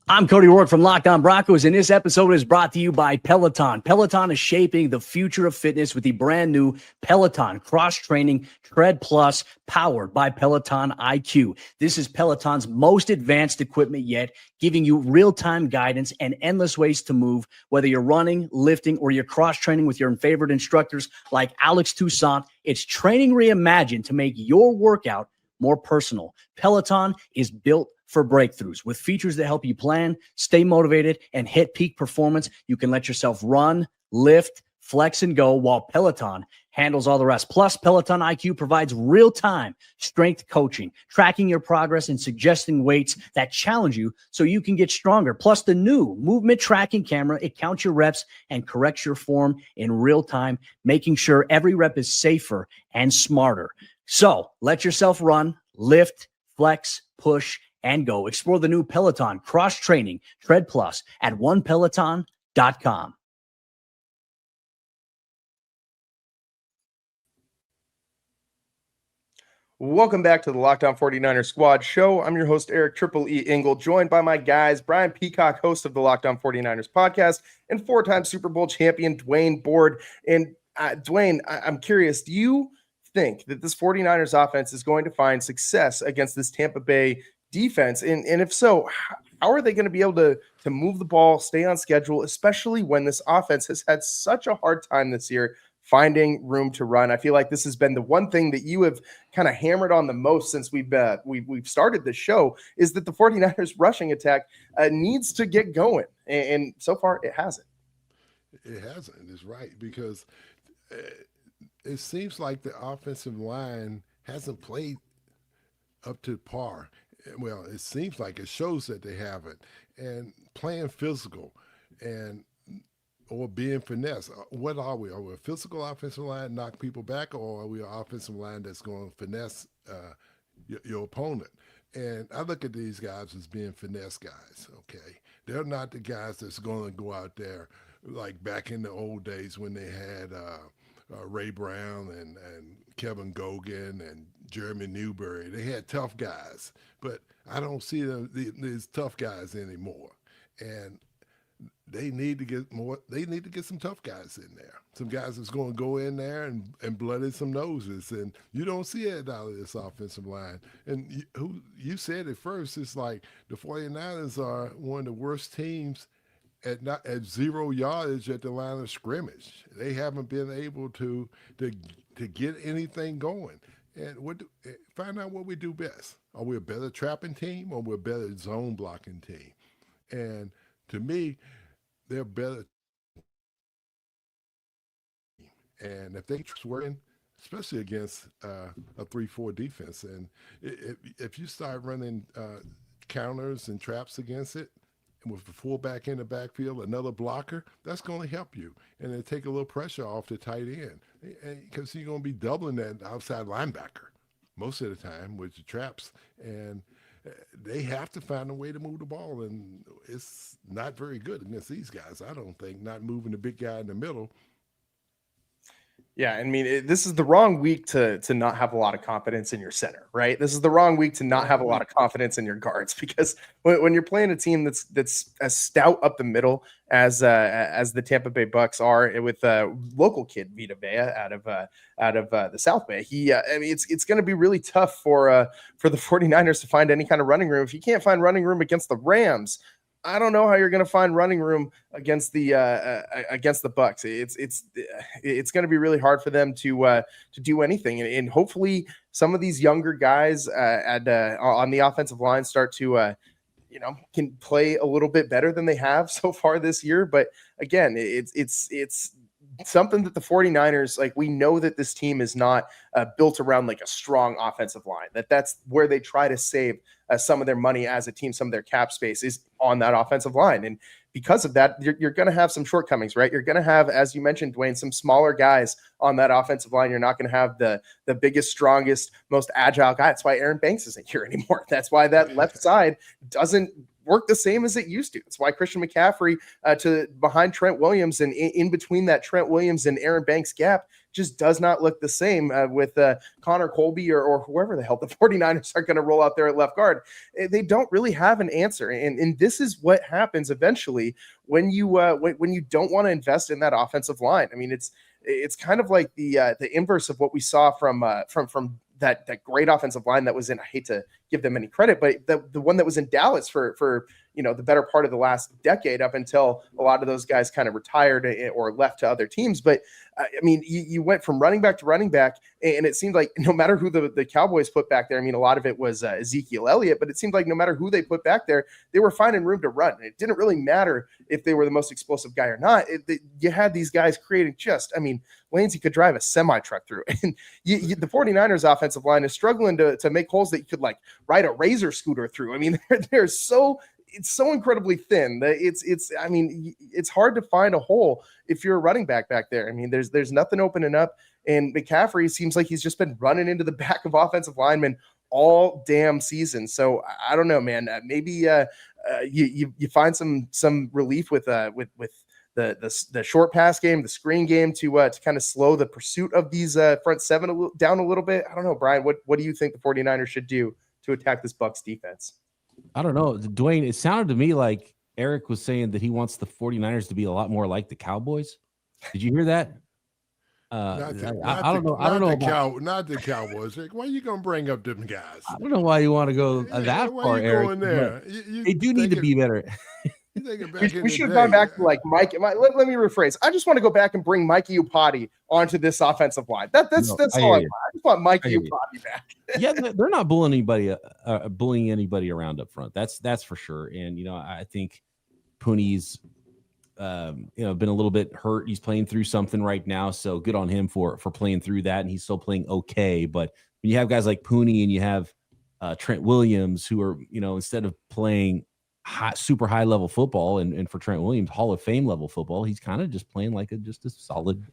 I'm Cody Rourke from Locked On Broncos, and this episode is brought to you by Peloton. Peloton is shaping the future of fitness with the brand new Peloton Cross-Training Tread Plus, powered by Peloton IQ. This is Peloton's most advanced equipment yet, giving you real-time guidance and endless ways to move, whether you're running, lifting, or you're cross-training with your favorite instructors like Alex Toussaint. It's training reimagined to make your workout more personal. Peloton is built for breakthroughs. With features that help you plan, stay motivated, and hit peak performance, you can let yourself run, lift, flex, and go, while Peloton handles all the rest. Plus, Peloton IQ provides real-time strength coaching, tracking your progress and suggesting weights that challenge you so you can get stronger. Plus, the new movement tracking camera, it counts your reps and corrects your form in real time, making sure every rep is safer and smarter. So let yourself run, lift, flex, push, and go. Explore the new Peloton Cross-Training Tread Plus at onepeloton.com. Welcome back to the Locked On 49ers Squad show. I'm your host, Eric Triple E Engel, joined by my guys, Brian Peacock, host of the Locked On 49ers podcast, and four-time Super Bowl champion Dwayne Board. And Dwayne, I'm curious, do you think that this 49ers offense is going to find success against this Tampa Bay defense? And if so, how are they going to be able to move the ball, stay on schedule, especially when this offense has had such a hard time this year finding room to run? I feel like this has been the one thing that you have kind of hammered on the most since we've started the show, is that the 49ers rushing attack needs to get going. And so far it hasn't. It hasn't. It's right, because it seems like the offensive line hasn't played up to par. Well, it seems like it shows that they haven't. And playing physical or being finesse. What are we? Are we a physical offensive line, knock people back, or are we an offensive line that's going to finesse your opponent? And I look at these guys as being finesse guys, okay? They're not the guys that's going to go out there like back in the old days when they had Ray Brown and Kevin Gogan and Jeremy Newberry. They had tough guys, but I don't see these tough guys anymore. And they need to get more. They need to get some tough guys in there. Some guys that's going to go in there and bloody some noses. And you don't see it out of this offensive line. And you said it first. It's like the 49ers are one of the worst teams at 0 yardage at the line of scrimmage. They haven't been able to get anything going. And find out what we do best. Are we a better trapping team, or we're a better zone blocking team? And to me, they're better. And if they keep working, especially against a 3-4 defense, and if you start running counters and traps against it, and with the fullback in the backfield, another blocker, that's going to help you. And it take a little pressure off the tight end, because you're going to be doubling that outside linebacker most of the time with the traps. And they have to find a way to move the ball, and it's not very good against these guys, I don't think, not moving the big guy in the middle. Yeah, I mean, this is the wrong week to not have a lot of confidence in your center, right? This is the wrong week to not have a lot of confidence in your guards, because when you're playing a team that's as stout up the middle as the Tampa Bay Bucs are, with local kid Vita Vea out of the South Bay, I mean, it's going to be really tough for the 49ers to find any kind of running room. If you can't find running room against the Rams, I don't know how you're going to find running room against the Bucs. It's going to be really hard for them to do anything, and hopefully some of these younger guys on the offensive line start to can play a little bit better than they have so far this year. But again, it's something that the 49ers, like, we know that this team is not built around like a strong offensive line, that's where they try to save some of their money as a team. Some of their cap space is on that offensive line. And because of that, you're going to have some shortcomings, right? You're going to have, as you mentioned, Dwayne, some smaller guys on that offensive line. You're not going to have the biggest, strongest, most agile guy. That's why Aaron Banks isn't here anymore. That's why that left side doesn't work the same as it used to. It's why Christian McCaffrey to behind Trent Williams and in between that Trent Williams and Aaron Banks gap just does not look the same with Connor Colby or whoever the hell the 49ers are going to roll out there at left guard. They don't really have an answer. And this is what happens eventually when you don't want to invest in that offensive line. I mean, it's kind of like the inverse of what we saw from that great offensive line that was in, I hate to give them any credit, but the one that was in Dallas for the better part of the last decade, up until a lot of those guys kind of retired or left to other teams. But I mean, you went from running back to running back, and it seemed like no matter who the Cowboys put back there, I mean, a lot of it was Ezekiel Elliott, but it seemed like no matter who they put back there, they were finding room to run. It didn't really matter if they were the most explosive guy or not. You had these guys creating lanes you could drive a semi-truck through. And the 49ers offensive line is struggling to make holes that you could like ride a razor scooter through. I mean, it's so incredibly thin that it's hard to find a hole if you're a running back there. I mean, there's nothing opening up, and McCaffrey seems like he's just been running into the back of offensive linemen all damn season. So I don't know, man. Maybe you find some relief with the short pass game, the screen game to kind of slow the pursuit of these front seven down a little bit. I don't know, Brian, what do you think the 49ers should do to attack this Bucs defense? I don't know, Dwayne. It sounded to me like Eric was saying that he wants the 49ers to be a lot more like the Cowboys. Did you hear that? I don't know. Not the Cowboys. Why are you gonna bring up them guys? I don't know why you want to go that far, Eric. Going there? They do need to be better. We should have gone back to like Mike. Let me rephrase. I just want to go back and bring Mikey Upati onto this offensive line. That's all I want. I just want Mikey Upati back. Yeah, they're not bullying anybody around up front. That's for sure. And I think Pooney's been a little bit hurt. He's playing through something right now, so good on him for playing through that, and he's still playing okay. But when you have guys like Pooney and you have Trent Williams, who are instead of playing super high level football, and for Trent Williams, Hall of Fame level football, he's kind of just playing like just a solid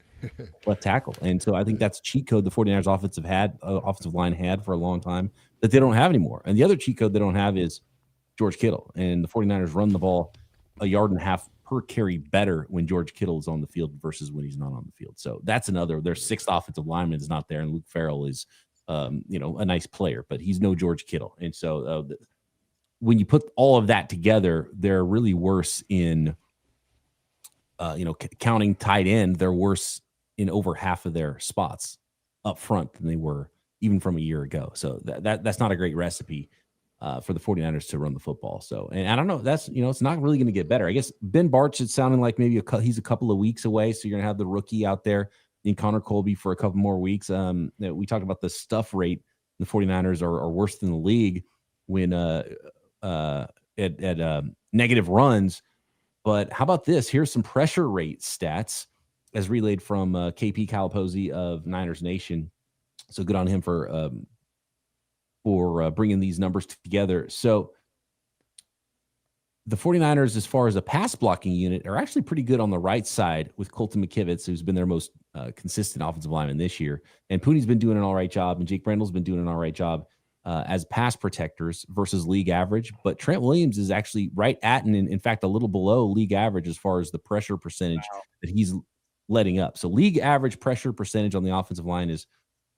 left tackle. And so I think that's a cheat code the 49ers offensive line had for a long time that they don't have anymore. And the other cheat code they don't have is George Kittle. And the 49ers run the ball 1.5 yards per carry better when George Kittle is on the field versus when he's not on the field. So that's their sixth offensive lineman is not there, and Luke Farrell is a nice player, but he's no George Kittle. And so when you put all of that together, they're really worse in counting tight end. They're worse in over half of their spots up front than they were even from a year ago. So that's not a great recipe for the 49ers to run the football. So, and I don't know, that's, it's not really going to get better. I guess Ben Bartch, it's sounding like maybe he's a couple of weeks away. So you're going to have the rookie out there in Connor Colby for a couple more weeks. We talked about the stuff rate. The 49ers are worse than the league when at negative runs. But how about this? Here's some pressure rate stats as relayed from KP Calipozzi of Niners Nation. So good on him for bringing these numbers together. So the 49ers, as far as a pass blocking unit, are actually pretty good on the right side with Colton McKivitz, who's been their most consistent offensive lineman this year. And Pooney's been doing an all right job, and Jake Brendel's been doing an all right job as pass protectors versus league average. But Trent Williams is actually right at, and in fact, a little below league average as far as the pressure percentage that he's letting up. So league average pressure percentage on the offensive line is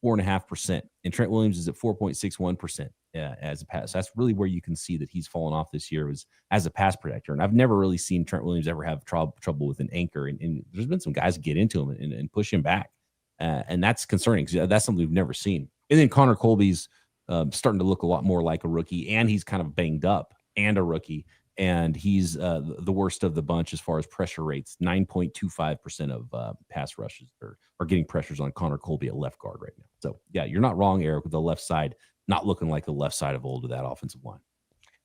4.5%, and Trent Williams is at 4.61% as a pass. That's really where you can see that he's fallen off this year was as a pass protector. And I've never really seen Trent Williams ever have trouble with an anchor. And there's been some guys get into him and push him back. And that's concerning because that's something we've never seen. And then Connor Colby's starting to look a lot more like a rookie, and he's kind of banged up and a rookie. And he's the worst of the bunch as far as pressure rates. 9.25% of pass rushes are getting pressures on Connor Colby at left guard right now. So, yeah, you're not wrong, Eric, with the left side not looking like the left side of old of that offensive line.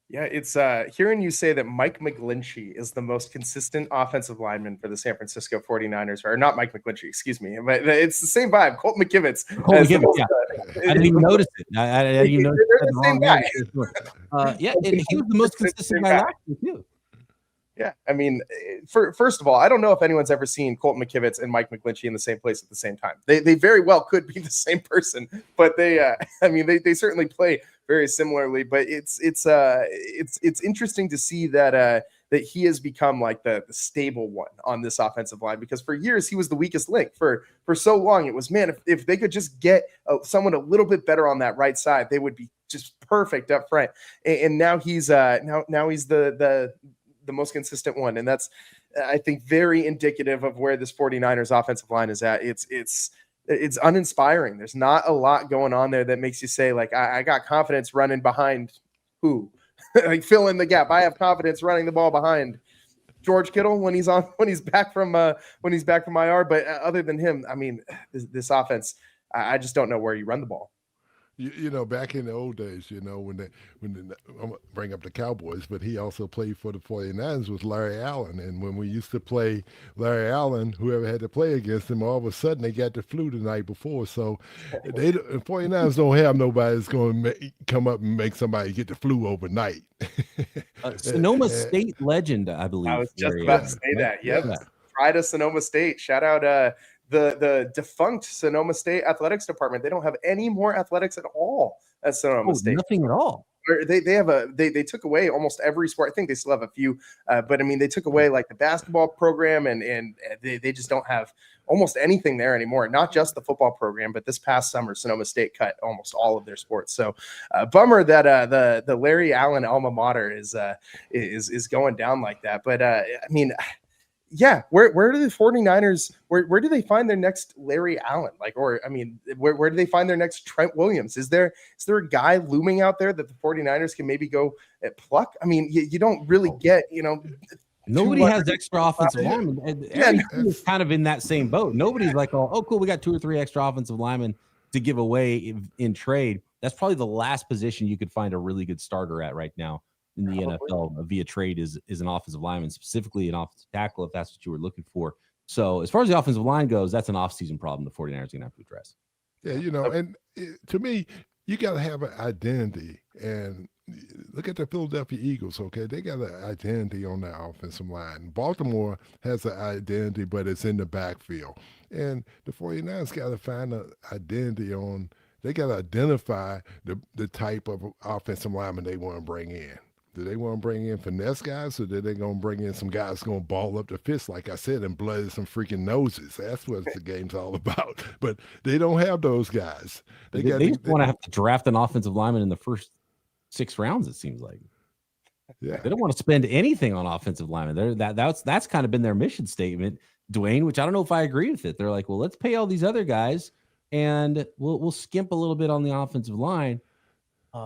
Yeah, it's hearing you say that Mike McGlinchey is the most consistent offensive lineman for the San Francisco 49ers, or not Mike McGlinchey, excuse me, but it's the same vibe. Colt McKivitz. I didn't even notice it. I didn't even notice they're the same guy. Yeah, and he was the most consistent guy last year, too. Yeah, I mean, first of all, I don't know if anyone's ever seen Colt McKivitz and Mike McGlinchey in the same place at the same time. They very well could be the same person, but they certainly play very similarly. But it's interesting to see that he has become like the stable one on this offensive line, because for years he was the weakest link. For so long it was, man, if they could just get someone a little bit better on that right side, they would be just perfect up front. And now he's now he's the most consistent one. And that's, I think, very indicative of where this 49ers offensive line is at. It's uninspiring. There's not a lot going on there that makes you say, like, I got confidence running behind who? Like, fill in the gap. I have confidence running the ball behind George Kittle when he's back from IR. But other than him, I mean, this offense, I just don't know where you run the ball. You know, back in the old days, when I'm gonna bring up the Cowboys, but he also played for the 49ers with Larry Allen. And when we used to play Larry Allen, whoever had to play against him, all of a sudden they got the flu the night before. So the 49ers don't have nobody that's going to come up and make somebody get the flu overnight. Sonoma State legend, I believe. I was just about to say that. Yep. Yeah. Pride of Sonoma State. Shout out the defunct Sonoma State athletics department. They don't have any more athletics at all at Sonoma State. Nothing at all. they have they took away almost every sport. I think they still have a few, but I mean they took away like the basketball program, and they just don't have almost anything there anymore. Not just the football program, but this past summer Sonoma State cut almost all of their sports. So bummer that the Larry Allen alma mater is going down like that. But I mean, yeah, where do the 49ers, where do they find their next Larry Allen? Like, or I mean, where do they find their next Trent Williams? Is there a guy looming out there that the 49ers can maybe go at pluck? I mean, you don't really get, nobody has extra offensive linemen. Every team is kind of in that same boat. Nobody's like, oh, cool, we got 2 or 3 extra offensive linemen to give away in trade. That's probably the last position you could find a really good starter at right now in the NFL via trade is an offensive lineman, specifically an offensive tackle, if that's what you were looking for. So as far as the offensive line goes, that's an offseason problem the 49ers are going to have to address. Yeah, and to me, you got to have an identity. And look at the Philadelphia Eagles, okay? They got an identity on their offensive line. Baltimore has an identity, but it's in the backfield. And the 49ers got to find an identity on – they got to identify the type of offensive lineman they want to bring in. Do they want to bring in finesse guys, or are they going to bring in some guys going to ball up the fist, like I said, and blood some freaking noses? That's what the game's all about. But they don't have those guys. They just want to have to draft an offensive lineman in the first 6 rounds, it seems like. Yeah. They don't want to spend anything on offensive linemen. That's kind of been their mission statement, Dwayne, which I don't know if I agree with it. They're like, well, let's pay all these other guys, and we'll skimp a little bit on the offensive line.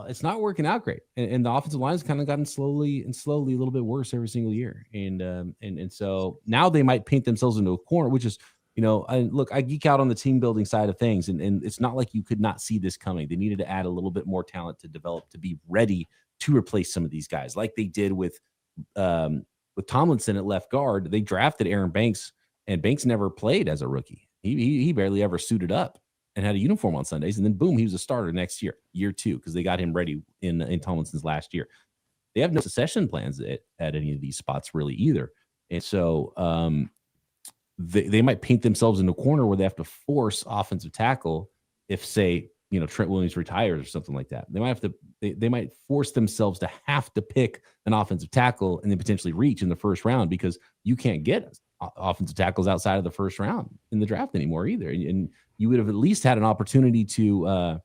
It's not working out great, and the offensive line has kind of gotten slowly a little bit worse every single year, and so now they might paint themselves into a corner, which is, I geek out on the team building side of things, and it's not like you could not see this coming. They needed to add a little bit more talent to develop to be ready to replace some of these guys, like they did with Tomlinson at left guard. They drafted Aaron Banks, and Banks never played as a rookie. He barely ever suited up and had a uniform on Sundays, and then boom, he was a starter next year 2, because they got him ready in Tomlinson's last year. They have no succession plans at any of these spots really either, and so they might paint themselves in a corner where they have to force offensive tackle if, say, Trent Williams retires or something like that. They might have to they might force themselves to have to pick an offensive tackle and then potentially reach in the first round, because you can't get offensive tackles outside of the first round in the draft anymore either. And you would have at least had an opportunity to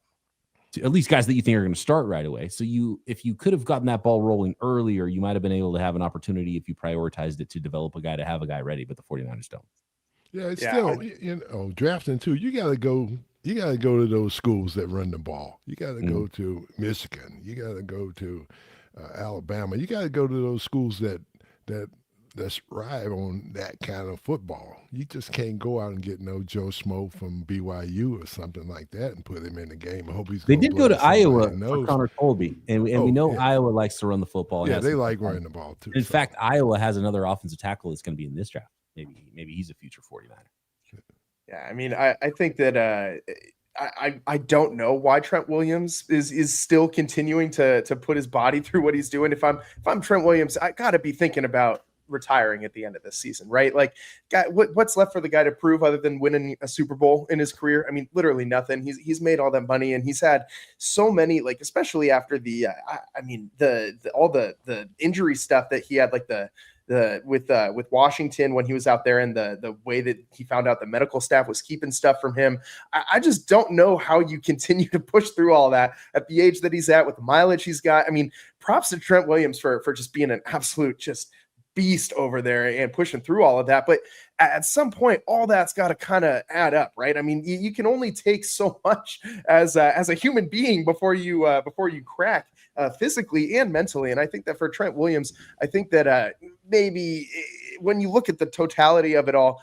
at least guys that you think are going to start right away. So if you could have gotten that ball rolling earlier, you might have been able to have an opportunity if you prioritized it to develop a guy, to have a guy ready, but the 49ers don't. Yeah, it's still, drafting too, you got to go to those schools that run the ball. You got to go to Michigan. You got to go to Alabama. You got to go to those schools that thrive on that kind of football. You just can't go out and get no Joe Schmo from BYU or something like that and put him in the game. I hope he's. They did go to Iowa for Connor Colby, and we know Iowa likes to run the football. Yeah, they like running the ball too. In fact, Iowa has another offensive tackle that's going to be in this draft. Maybe he's a future 49er. Yeah, I mean, I think that I don't know why Trent Williams is still continuing to put his body through what he's doing. If I'm Trent Williams, I got to be thinking about retiring at the end of this season, right? Like, what's left for the guy to prove other than winning a Super Bowl in his career? I mean, literally nothing. He's made all that money, and he's had so many, like, especially after the all the injury stuff that he had, like with Washington when he was out there, and the way that he found out the medical staff was keeping stuff from him. I just don't know how you continue to push through all that at the age that he's at, with the mileage he's got. I mean, props to Trent Williams for just being an absolute just beast over there and pushing through all of that. But at some point, all that's got to kind of add up, right? I mean, you can only take so much as a human being before you crack physically and mentally. And I think that for Trent Williams, I think that maybe when you look at the totality of it all,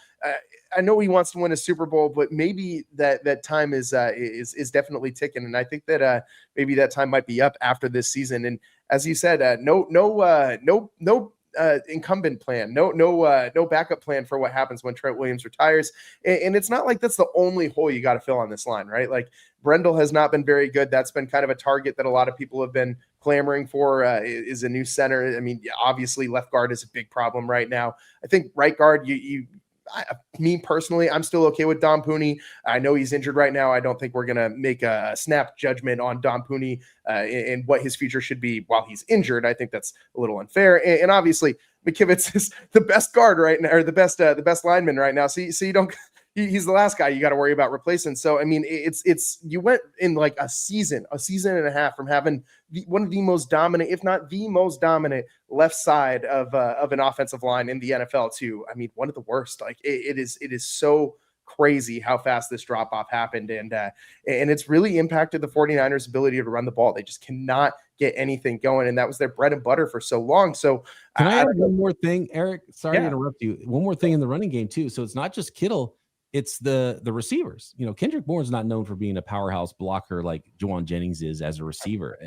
I know he wants to win a Super Bowl, but maybe that time is definitely ticking. And I think that maybe that time might be up after this season. And as you said, no incumbent plan, no backup plan for what happens when Trent Williams retires. And it's not like that's the only hole you got to fill on this line, right? Like, Brendel has not been very good. That's been kind of a target that a lot of people have been clamoring for, is a new center. I mean, obviously left guard is a big problem right now. I think right guard, me personally, I'm still okay with Dom Pooney. I know he's injured right now. I don't think we're going to make a snap judgment on Dom Pooney and what his future should be while he's injured. I think that's a little unfair. And obviously, McKivitz is the best guard right now, or the best lineman right now. So you don't. He's the last guy you got to worry about replacing. So, I mean, it's you went in like a season and a half from having one of the most dominant, if not the most dominant left side of an offensive line in the NFL to, I mean, one of the worst. Like it is so crazy how fast this drop off happened. And it's really impacted the 49ers ability to run the ball. They just cannot get anything going. And that was their bread and butter for so long. So can I add one more thing, Eric? Sorry to interrupt you. One more thing in the running game too. So it's not just Kittle. It's the receivers. You know, Kendrick Bourne's not known for being a powerhouse blocker like Juwan Jennings is as a receiver.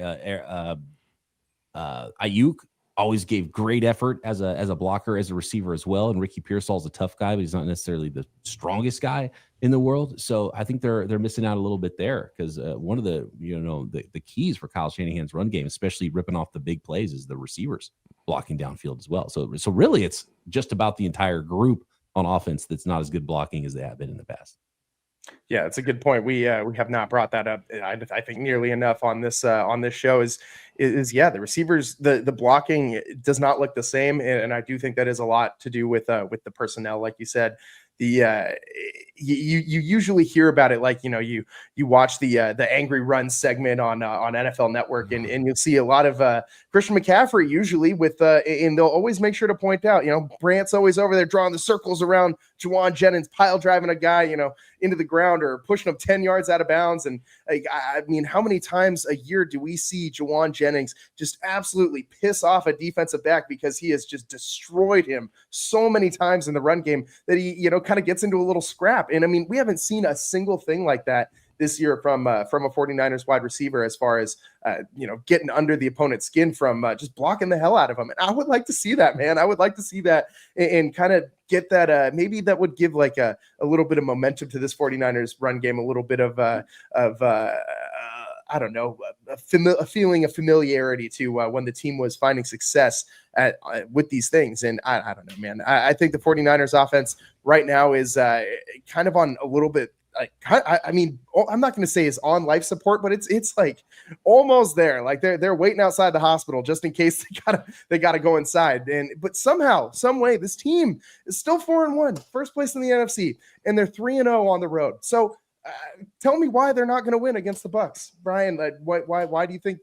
Ayuk always gave great effort as a blocker, as a receiver as well. And Ricky Pearsall's a tough guy, but he's not necessarily the strongest guy in the world. So I think they're missing out a little bit there because one of the the keys for Kyle Shanahan's run game, especially ripping off the big plays, is the receivers blocking downfield as well. So really, it's just about the entire group on offense that's not as good blocking as they have been in the past. Yeah, it's a good point. We have not brought that up. I think nearly enough on this show is the receivers, the blocking does not look the same, and I do think that is a lot to do with the personnel, like you said. You usually hear about it like you watch the Angry Run segment on NFL Network and you'll see a lot of Christian McCaffrey usually with and they'll always make sure to point out Brant's always over there drawing the circles around Juwan Jennings, pile driving a guy into the ground or pushing him 10 yards out of bounds. And I mean, how many times a year do we see Juwan Jennings just absolutely piss off a defensive back because he has just destroyed him so many times in the run game that he kind of gets into a little scrap. And I mean, we haven't seen a single thing like that this year from a 49ers wide receiver as far as getting under the opponent's skin from just blocking the hell out of him. And I would like to see that, man. I would like to see that and kind of get that. Maybe that would give like a little bit of momentum to this 49ers run game, a little bit of I don't know, a feeling of familiarity to when the team was finding success with these things. And I don't know, man. I think the 49ers offense right now is kind of on a little bit, I mean, I'm not going to say is on life support, but it's like almost there. Like they're waiting outside the hospital just in case they gotta go inside. But somehow, some way, this team is still 4-1, first place in the NFC, and they're 3-0 on the road. So tell me why they're not going to win against the Bucs, Brian. Why do you think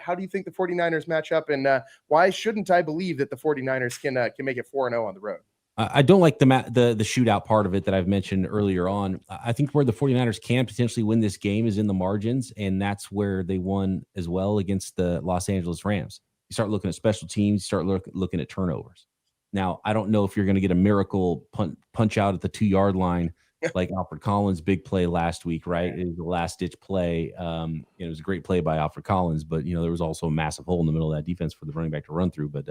how do you think the 49ers match up, and why shouldn't I believe that the 49ers can make it 4-0 on the road? I don't like the shootout part of it that I've mentioned earlier on. I think where the 49ers can potentially win this game is in the margins, and that's where they won as well against the Los Angeles Rams. You start looking at special teams, you start looking at turnovers. Now, I don't know if you're going to get a miracle punch out at the 2-yard line like Alfred Collins' big play last week, right? It was the last-ditch play. It was a great play by Alfred Collins, but there was also a massive hole in the middle of that defense for the running back to run through. But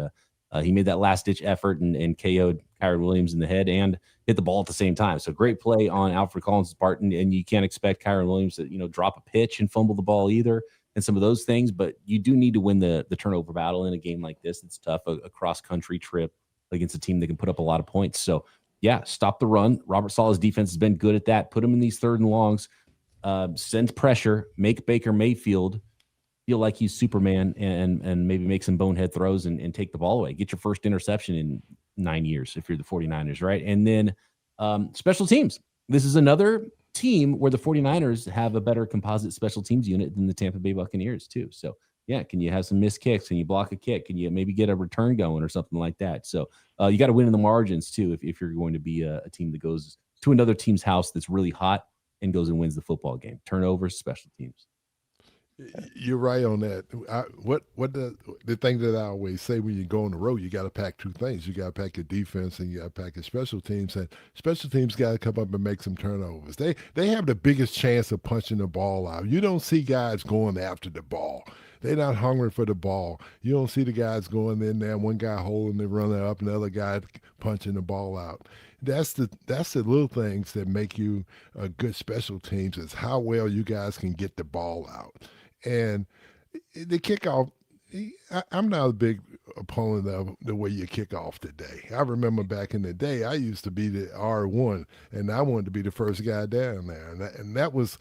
he made that last-ditch effort and KO'd Kyren Williams in the head and hit the ball at the same time. So great play on Alfred Collins' part, and you can't expect Kyren Williams to drop a pitch and fumble the ball either, and some of those things. But you do need to win the turnover battle in a game like this. It's tough, a cross-country trip against a team that can put up a lot of points. So yeah, stop the run. Robert Saleh's defense has been good at that. Put him in these 3rd and longs, send pressure, make Baker Mayfield feel like he's Superman and maybe make some bonehead throws and take the ball away. Get your first interception in 9 years if you're the 49ers, right? And then special teams. This is another team where the 49ers have a better composite special teams unit than the Tampa Bay Buccaneers too. So yeah, can you have some missed kicks? Can you block a kick? Can you maybe get a return going or something like that? So you got to win in the margins too if you're going to be a team that goes to another team's house that's really hot and goes and wins the football game. Turnovers, special teams. You're right on that. What the thing that I always say when you go on the road, you got to pack 2 things. You got to pack your defense and you got to pack your special teams. And special teams got to come up and make some turnovers. They have the biggest chance of punching the ball out. You don't see guys going after the ball. They're not hungry for the ball. You don't see the guys going in there, one guy holding the runner up, and the other guy punching the ball out. That's the little things that make you a good special teams is how well you guys can get the ball out. And the kickoff, I'm not a big opponent of the way you kick off today. I remember back in the day, I used to be the R1, and I wanted to be the first guy down there, and that was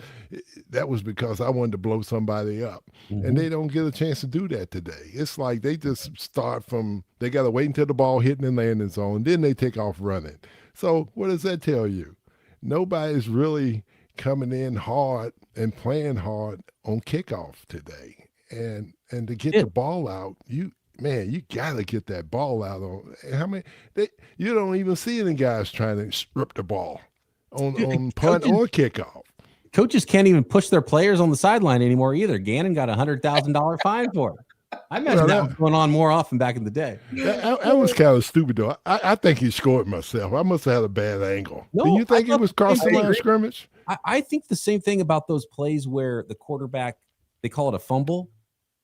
because I wanted to blow somebody up. And they don't get a chance to do that today. It's like they just start from they got to wait until the ball hit in the landing zone, then they take off running. So what does that tell you? Nobody's really coming in hard and playing hard on kickoff today. And to get the ball out, you gotta get that ball out on you don't even see any guys trying to strip the ball on punt or kickoff. Coaches can't even push their players on the sideline anymore either. Gannon got $100,000 fine for it. I imagine that was going on more often back in the day. That was kind of stupid, though. I think he scored myself. I must have had a bad angle. No, do you think he was crossing the line of scrimmage? I think the same thing about those plays where the quarterback, they call it a fumble,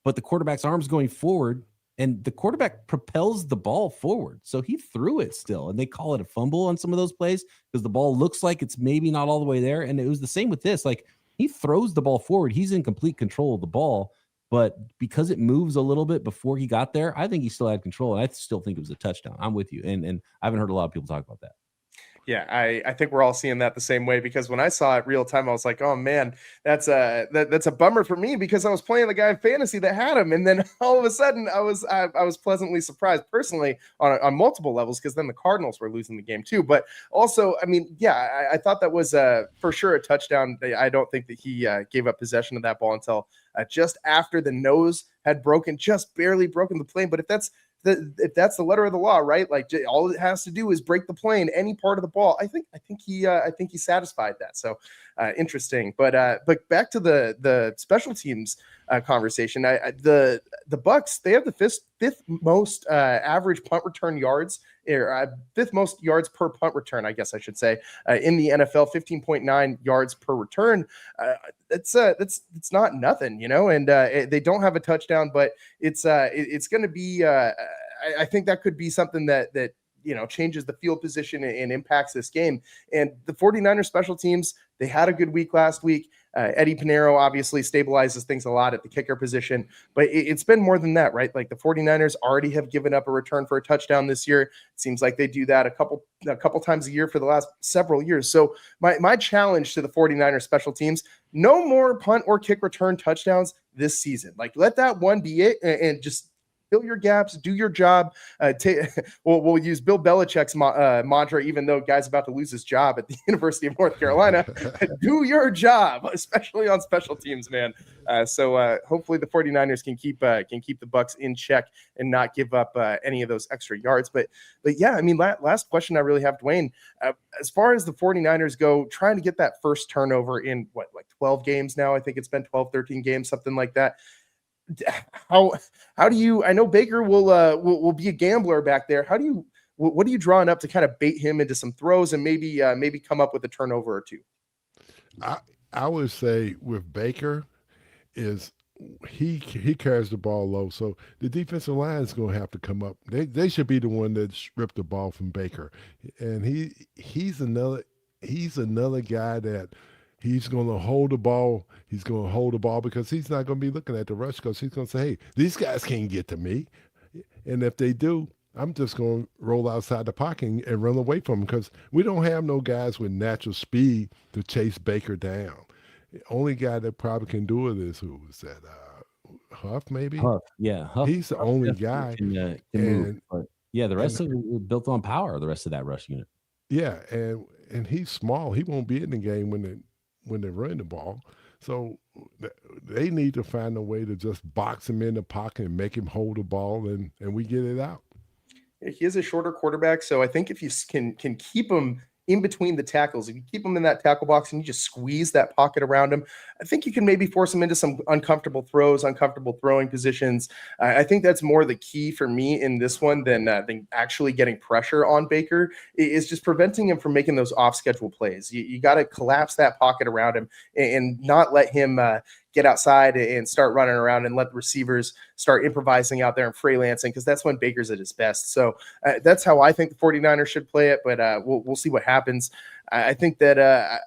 but the quarterback's arm's going forward and the quarterback propels the ball forward. So he threw it still, and they call it a fumble on some of those plays because the ball looks like it's maybe not all the way there. And it was the same with this. Like, he throws the ball forward. He's in complete control of the ball, but because it moves a little bit before he got there, I think he still had control. And I still think it was a touchdown. I'm with you. And I haven't heard a lot of people talk about that. Yeah, I think we're all seeing that the same way, because when I saw it real time, I was like, oh man, that's a bummer for me, because I was playing the guy in fantasy that had him, and then all of a sudden I was pleasantly surprised personally on multiple levels, because then the Cardinals were losing the game too. But also, I mean, yeah, I thought that was for sure a touchdown. I don't think that he gave up possession of that ball until just after the nose had broken, just barely broken the plane. But if that's the letter of the law, right? Like, all it has to do is break the plane, any part of the ball. I think he satisfied that. So interesting. But back to the special teams conversation. The Bucs, they have the fifth most average punt return yards, or fifth most yards per punt return, I guess I should say, in the NFL. 15.9 yards per return. It's not nothing, you know. And they don't have a touchdown, but it's going to be. I think that could be something that you know, changes the field position and impacts this game. And the 49ers special teams, they had a good week last week. Eddie Pinheiro obviously stabilizes things a lot at the kicker position, but it's been more than that, right? Like, the 49ers already have given up a return for a touchdown this year. It seems like they do that a couple times a year for the last several years. So my challenge to the 49ers special teams, no more punt or kick return touchdowns this season. Like, let that one be it, and just fill your gaps, do your job. We'll use Bill Belichick's mantra, even though guy's about to lose his job at the University of North Carolina. Do your job, especially on special teams, man. So hopefully the 49ers can keep the Bucs in check and not give up any of those extra yards. But yeah, I mean, last question I really have, Dwayne. As far as the 49ers go, trying to get that first turnover in like 12 games now. I think it's been 12, 13 games, something like that. How do you? I know Baker will be a gambler back there. What are you drawing up to kind of bait him into some throws and maybe come up with a turnover or two? I would say with Baker is he carries the ball low, so the defensive line is going to have to come up. They should be the one that stripped the ball from Baker, and he's another guy that. He's going to hold the ball. He's going to hold the ball because he's not going to be looking at the rush, because he's going to say, hey, these guys can't get to me. And if they do, I'm just going to roll outside the pocket and run away from them, because we don't have no guys with natural speed to chase Baker down. The only guy that probably can do it is who was that? Huff, maybe? Huff, yeah. Huff, he's the only guy. Can move, but yeah, the rest of it was built on power, the rest of that rush unit. Yeah, and he's small. He won't be in the game when they run the ball. So they need to find a way to just box him in the pocket and make him hold the ball, and we get it out. He is a shorter quarterback, so I think if you can keep him in between the tackles, if you keep him in that tackle box and you just squeeze that pocket around him, I think you can maybe force him into some uncomfortable throws, uncomfortable throwing positions. I think that's more the key for me in this one than actually getting pressure on Baker, is just preventing him from making those off-schedule plays. You got to collapse that pocket around him and not let him get outside and start running around, and let the receivers start improvising out there and freelancing, because that's when Baker's at his best. So that's how I think the 49ers should play it, but we'll see what happens. I think that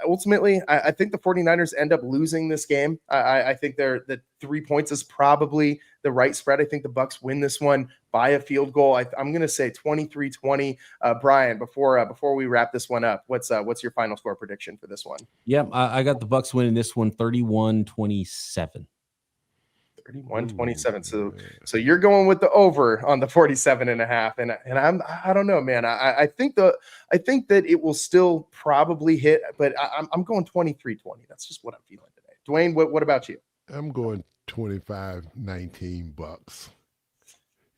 ultimately, I think the 49ers end up losing this game. I think the 3 points is probably the right spread. I think the Bucs win this one by a field goal. I'm going to say 23-20. Brian, before we wrap this one up, what's your final score prediction for this one? Yeah, I got the Bucs winning this one 31-27. 31-27. So you're going with the over on the 47.5, and I don't know, man. I think that it will still probably hit, but I'm going 23-20. That's just what I'm feeling today. Dwayne, what about you? I'm going 25-19 Bucs.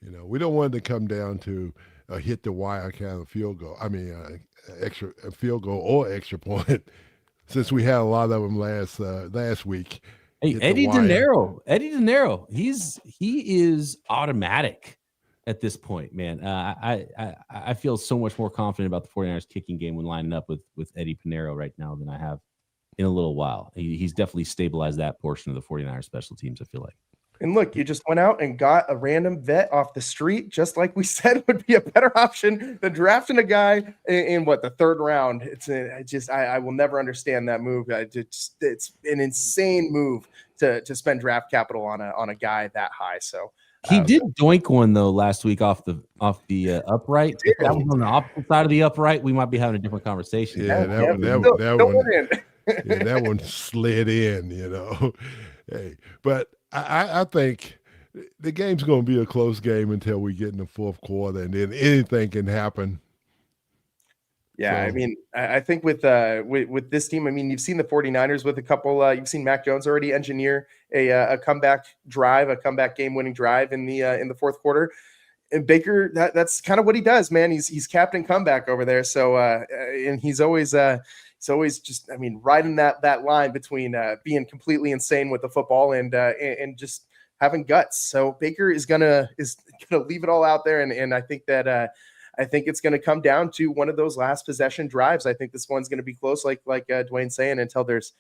We don't want it to come down to a hit the wire kind of field goal. I mean, a field goal or extra point, since we had a lot of them last week. Hey, Eddie De Niro, he is automatic at this point, man. I feel so much more confident about the 49ers kicking game when lining up with Eddie Pinheiro right now than I have in a little while. He's definitely stabilized that portion of the 49ers special teams, I feel like. And look, you just went out and got a random vet off the street, just like we said would be a better option than drafting a guy in the third round. I will never understand that move. It's an insane move to spend draft capital on a guy that high. So he did doink one though last week off the upright. If that was on the opposite side of the upright, we might be having a different conversation. Yeah, that one slid in. Hey, but I think the game's going to be a close game until we get in the fourth quarter, and then anything can happen. Yeah, so, I mean, I think with this team, I mean, you've seen the 49ers with a couple. You've seen Mac Jones already engineer a comeback drive, a comeback game-winning drive in the fourth quarter. And Baker, that's kind of what he does, man. He's Captain Comeback over there. So and he's always just, I mean, riding that line between being completely insane with the football and just having guts. So Baker is gonna leave it all out there, and I think that I think it's going to come down to one of those last possession drives. I think this one's going to be close, like Dwayne's saying, until there's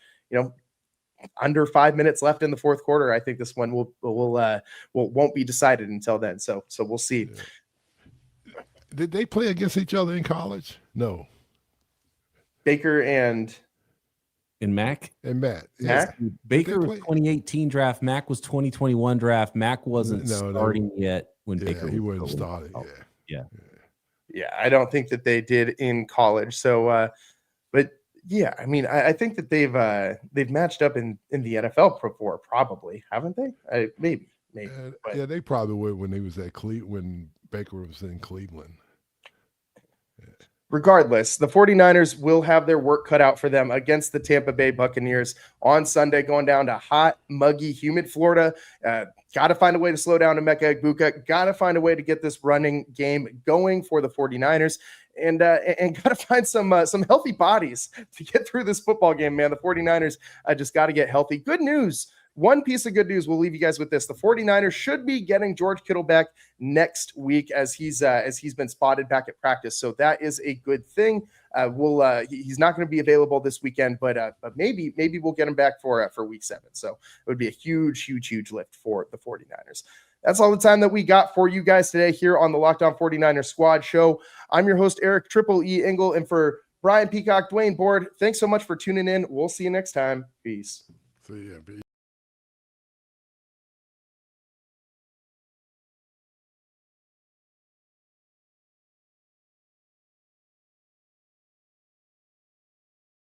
under 5 minutes left in the fourth quarter. I think this one won't be decided until then. So we'll see. Did they play against each other in college? No. Baker and Mac? And Matt. Mac? Yes. Baker was 2018 draft. Mac was 2021 draft. Mac wasn't starting yet when Baker he wasn't starting. Yeah, I don't think that they did in college. So, but yeah, I mean, I think that they've matched up in the NFL before, probably, haven't they? Maybe. Yeah, they probably would when he was when Baker was in Cleveland. Regardless, the 49ers will have their work cut out for them against the Tampa Bay Buccaneers on Sunday, going down to hot, muggy, humid Florida. Got to find a way to slow down Emeka Egbuka. Got to find a way to get this running game going for the 49ers. And got to find some healthy bodies to get through this football game, man. The 49ers just got to get healthy. Good news. One piece of good news, we'll leave you guys with this. The 49ers should be getting George Kittle back next week as he's been spotted back at practice. So that is a good thing. He's not going to be available this weekend, but maybe we'll get him back for week 7. So it would be a huge lift for the 49ers. That's all the time that we got for you guys today here on the Locked On 49ers Squad Show. I'm your host, Eric Triple E Engel, and for Brian Peacock, Dwayne Board, thanks so much for tuning in. We'll see you next time. Peace. See ya.